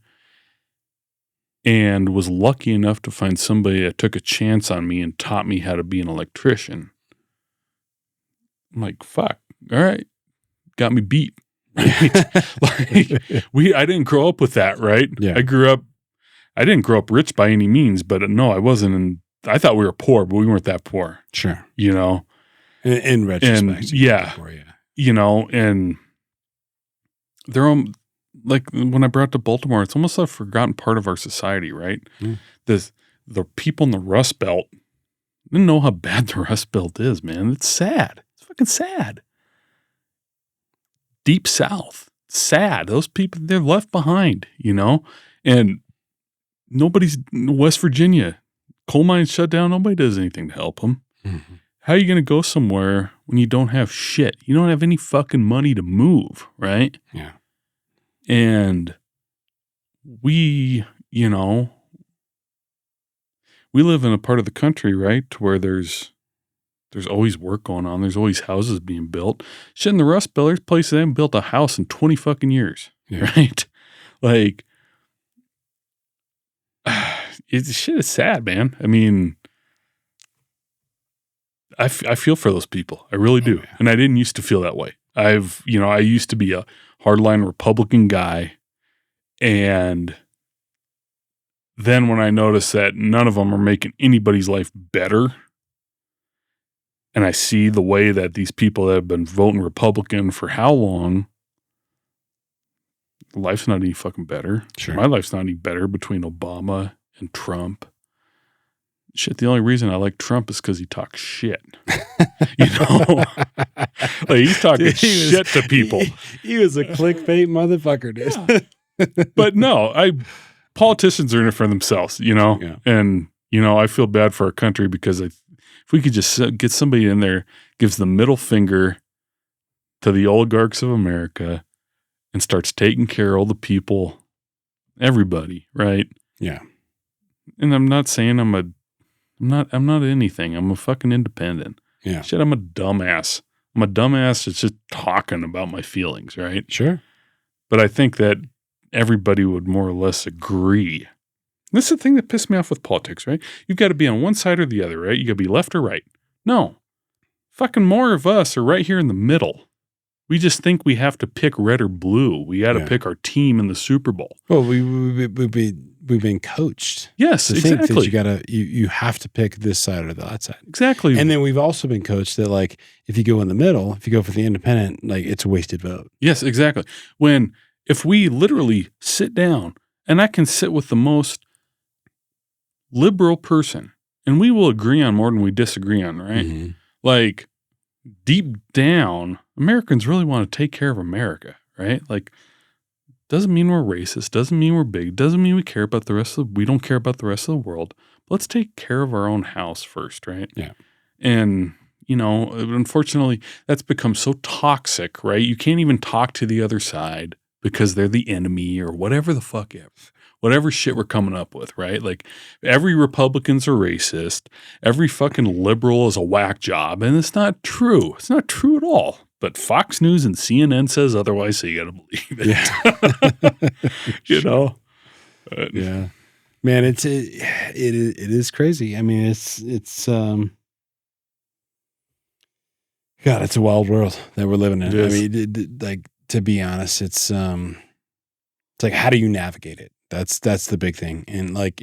[SPEAKER 1] and was lucky enough to find somebody that took a chance on me and taught me how to be an electrician. I'm like, fuck, all right, got me beat. Right? Like, I didn't grow up with that, right?
[SPEAKER 4] Yeah.
[SPEAKER 1] I didn't grow up rich by any means, but no, I wasn't. I thought we were poor, but we weren't that poor.
[SPEAKER 4] Sure.
[SPEAKER 1] You know?
[SPEAKER 4] In retrospect.
[SPEAKER 1] And, yeah. You know, and they're like when I brought to Baltimore, it's almost a forgotten part of our society, right? The people in the Rust Belt didn't know how bad the Rust Belt is, man. It's sad. It's fucking sad. Deep South, sad. Those people, they're left behind, you know? And nobody's, West Virginia, coal mines shut down. Nobody does anything to help them. How are you going to go somewhere when you don't have shit? You don't have any fucking money to move, right?
[SPEAKER 4] Yeah.
[SPEAKER 1] And we, you know, we live in a part of the country, right, to where there's always work going on. There's always houses being built. Shit in the Rust Belt, there's places that haven't built a house in 20 fucking years, right? Like, shit is sad, man. I mean, I feel for those people. I really do. And I didn't used to feel that way. I used to be a hardline Republican guy. And then when I noticed that none of them are making anybody's life better, and I see the way that these people that have been voting Republican for how long, life's not any fucking better.
[SPEAKER 4] Sure.
[SPEAKER 1] My life's not any better between Obama and Trump. Shit, the only reason I like Trump is because he talks shit. You know? Like, he's talking shit to people.
[SPEAKER 4] He was a clickbait motherfucker, dude.
[SPEAKER 1] Yeah. But no, politicians are in it for themselves, you know?
[SPEAKER 4] Yeah.
[SPEAKER 1] And, you know, I feel bad for our country because if we could just get somebody in there, gives the middle finger to the oligarchs of America and starts taking care of all the people, everybody, right?
[SPEAKER 4] Yeah.
[SPEAKER 1] And I'm not saying I'm not anything. I'm a fucking independent.
[SPEAKER 4] Yeah.
[SPEAKER 1] Shit, I'm a dumbass. I'm a dumbass that's just talking about my feelings, right?
[SPEAKER 4] Sure.
[SPEAKER 1] But I think that everybody would more or less agree. This is the thing that pissed me off with politics, right? You've got to be on one side or the other, right? You got to be left or right. No. Fucking more of us are right here in the middle. We just think we have to pick red or blue. We got to pick our team in the Super Bowl.
[SPEAKER 4] Well, we've been coached.
[SPEAKER 1] Yes,
[SPEAKER 4] to
[SPEAKER 1] exactly.
[SPEAKER 4] think that you have to pick this side or that side.
[SPEAKER 1] Exactly.
[SPEAKER 4] And then we've also been coached that, like, if you go in the middle, if you go for the independent, like, it's a wasted vote.
[SPEAKER 1] Yes, exactly. If we literally sit down, and I can sit with the most liberal person, and we will agree on more than we disagree on, right?
[SPEAKER 4] Mm-hmm.
[SPEAKER 1] Like, deep down, Americans really want to take care of America, right? Like, doesn't mean we're racist, doesn't mean we're big, doesn't mean we care about we don't care about the rest of the world. But let's take care of our own house first, right?
[SPEAKER 4] Yeah.
[SPEAKER 1] And, you know, unfortunately, that's become so toxic, right? You can't even talk to the other side because they're the enemy or whatever the fuck ever. Whatever shit we're coming up with, right? Like, every Republican's a racist. Every fucking liberal is a whack job. And it's not true. It's not true at all. But Fox News and CNN says otherwise, so you got to believe it.
[SPEAKER 4] Yeah.
[SPEAKER 1] You know?
[SPEAKER 4] Yeah. Man, it is crazy. I mean, it's God, it's a wild world that we're living in. I mean, like, to be honest, it's like, how do you navigate it? That's the big thing. And like,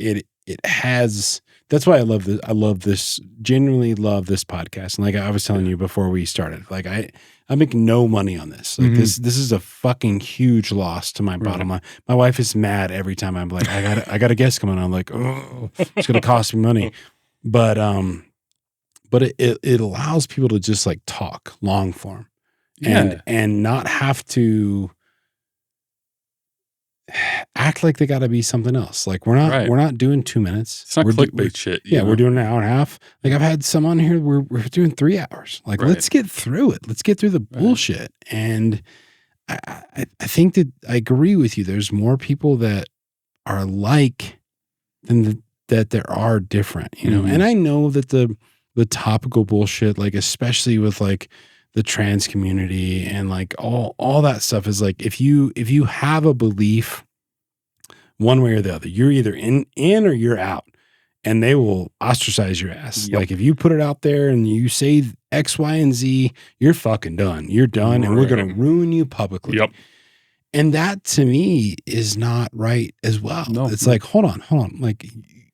[SPEAKER 4] it has, that's why I love this. I love this, genuinely love this podcast. And like I was telling you before we started, like I make no money on this. Like this is a fucking huge loss to my bottom line. My wife is mad every time I'm like, I got a guest coming on. I'm like, oh, it's going to cost me money. But it allows people to just like talk long form and not have to act like they got to be something else. Like we're not doing 2 minutes.
[SPEAKER 1] It's not clickbait shit.
[SPEAKER 4] We're doing an hour and a half. Like I've had some on here. We're doing 3 hours. Like let's get through it. Let's get through the bullshit. And I think that I agree with you. There's more people that are like than that there are different, you know? And I know that the topical bullshit, like especially with like the trans community and like all that stuff is like, if you have a belief one way or the other, you're either in or you're out, and they will ostracize your ass. Yep. Like if you put it out there and you say X, Y, and Z, you're fucking done. You're done. And we're going to ruin you publicly.
[SPEAKER 1] Yep.
[SPEAKER 4] And that to me is not right as well. No. It's like, hold on. Like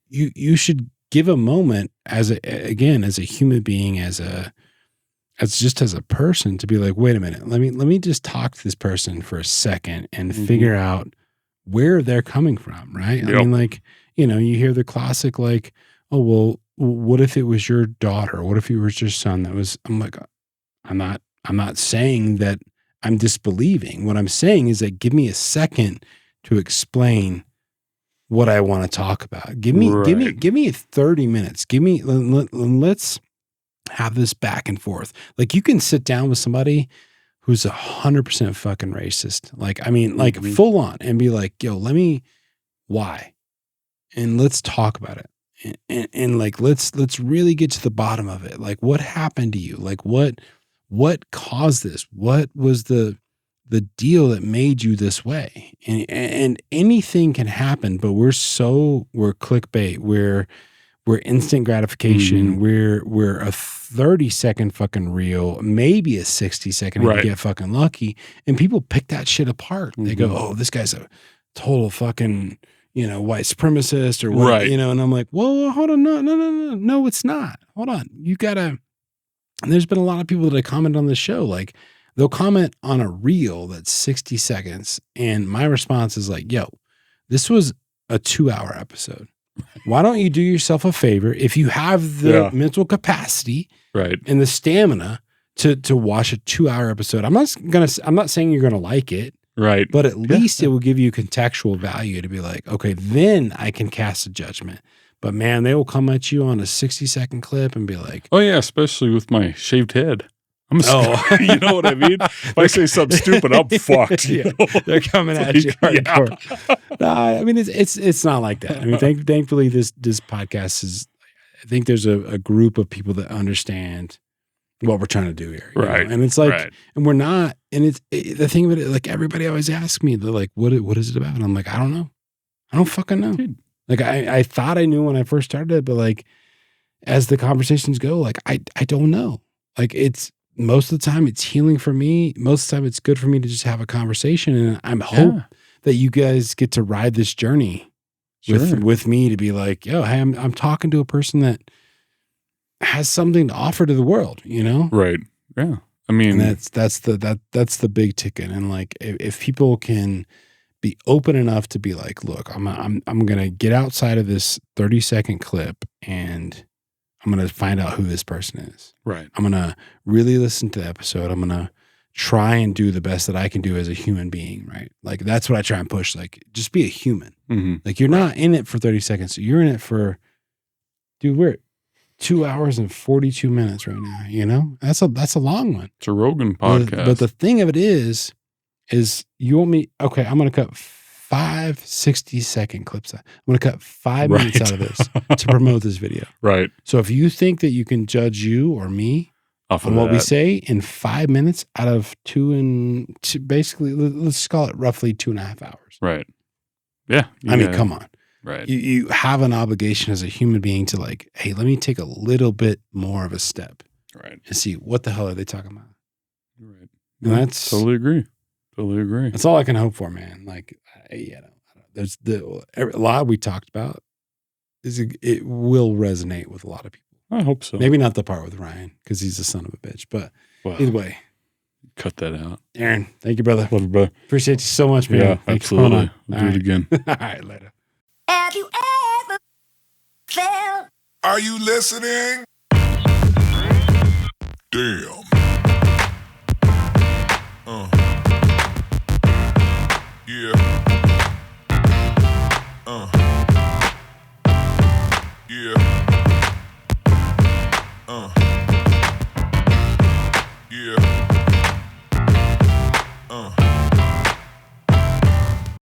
[SPEAKER 4] you should give a moment as a human being, as a person, to be like, wait a minute, let me just talk to this person for a second and figure out where they're coming from, right? Yep. I mean, like, you know, you hear the classic, like, oh, well, what if it was your daughter? What if it was your son? I'm like, I'm not saying that I'm disbelieving. What I'm saying is that give me a second to explain what I want to talk about. Give me 30 minutes. Let's have this back and forth. Like you can sit down with somebody who's 100% fucking racist. Like, I mean, like full on, and be like, yo, why? And let's talk about it. And like, let's really get to the bottom of it. Like what happened to you? Like what caused this? What was the deal that made you this way? And anything can happen, but we're clickbait. We're instant gratification. We're a 30-second fucking reel, maybe a 60-second if you get fucking lucky. And people pick that shit apart. They go, oh, this guy's a total fucking, you know, white supremacist or what, you know, and I'm like, whoa, hold on. No, it's not. Hold on. You gotta, and there's been a lot of people that comment on the show, like they'll comment on a reel that's 60 seconds. And my response is like, yo, this was a 2-hour episode. Why don't you do yourself a favor if you have the mental capacity and the stamina to watch a 2-hour episode? I'm not saying you're gonna like it, right? But at least it will give you contextual value to be like, okay, then I can cast a judgment. But man, they will come at you on a 60-second clip and be like,
[SPEAKER 1] oh yeah, especially with my shaved head. You know what I mean? If I say something stupid, I'm fucked.
[SPEAKER 4] They're coming at you hardcore. I mean, it's not like that. I mean, thankfully, this podcast is. I think there's a group of people that understand what we're trying to do here, right? Know? And it's like, and we're not. And it's the thing of it. Like everybody always asks me, they're like, "What is it about?" And I'm like, I don't know. I don't fucking know. Dude. Like I thought I knew when I first started, but like as the conversations go, like I don't know. Like it's. Most of the time it's healing for me. Most of the time it's good for me to just have a conversation. And I hope that you guys get to ride this journey with me to be like, yo, hey, I'm talking to a person that has something to offer to the world, you know?
[SPEAKER 1] Right. Yeah. I mean,
[SPEAKER 4] and that's the big ticket. And like, if people can be open enough to be like, look, I'm going to get outside of this 30-second clip and I'm going to find out who this person is.
[SPEAKER 1] Right.
[SPEAKER 4] I'm going to really listen to the episode. I'm going to try and do the best that I can do as a human being, right? Like, that's what I try and push. Like, just be a human. Like, you're not in it for 30 seconds. You're in it for, dude, we're 2 hours and 42 minutes right now, you know? That's a long one.
[SPEAKER 1] It's a Rogan podcast.
[SPEAKER 4] But the thing of it is you want me, okay, I'm going to cut 5 60-second clips. I'm going to cut 5 minutes out of this to promote this video.
[SPEAKER 1] Right.
[SPEAKER 4] So if you think that you can judge you or me off of what we say in 5 minutes out of basically, let's call it roughly 2.5 hours.
[SPEAKER 1] Right. Yeah.
[SPEAKER 4] I mean, come on.
[SPEAKER 1] Right.
[SPEAKER 4] You have an obligation as a human being to like, hey, let me take a little bit more of a step.
[SPEAKER 1] Right.
[SPEAKER 4] And see what the hell are they talking about.
[SPEAKER 1] Right.
[SPEAKER 4] And that's
[SPEAKER 1] totally agree. Totally agree.
[SPEAKER 4] That's all I can hope for, man. Like, you know, there's a lot we talked about. it will resonate with a lot of people.
[SPEAKER 1] I hope so.
[SPEAKER 4] Maybe not the part with Ryan because he's a son of a bitch, but either way.
[SPEAKER 1] Cut that out.
[SPEAKER 4] Aaron, thank you, brother.
[SPEAKER 1] Love you, brother.
[SPEAKER 4] Appreciate you so much, man.
[SPEAKER 1] Yeah,
[SPEAKER 4] Thanks
[SPEAKER 1] absolutely.
[SPEAKER 4] for
[SPEAKER 1] We'll do it again.
[SPEAKER 4] All right, later.
[SPEAKER 2] Have you ever felt
[SPEAKER 3] Are you listening? Damn. Yeah. Yeah.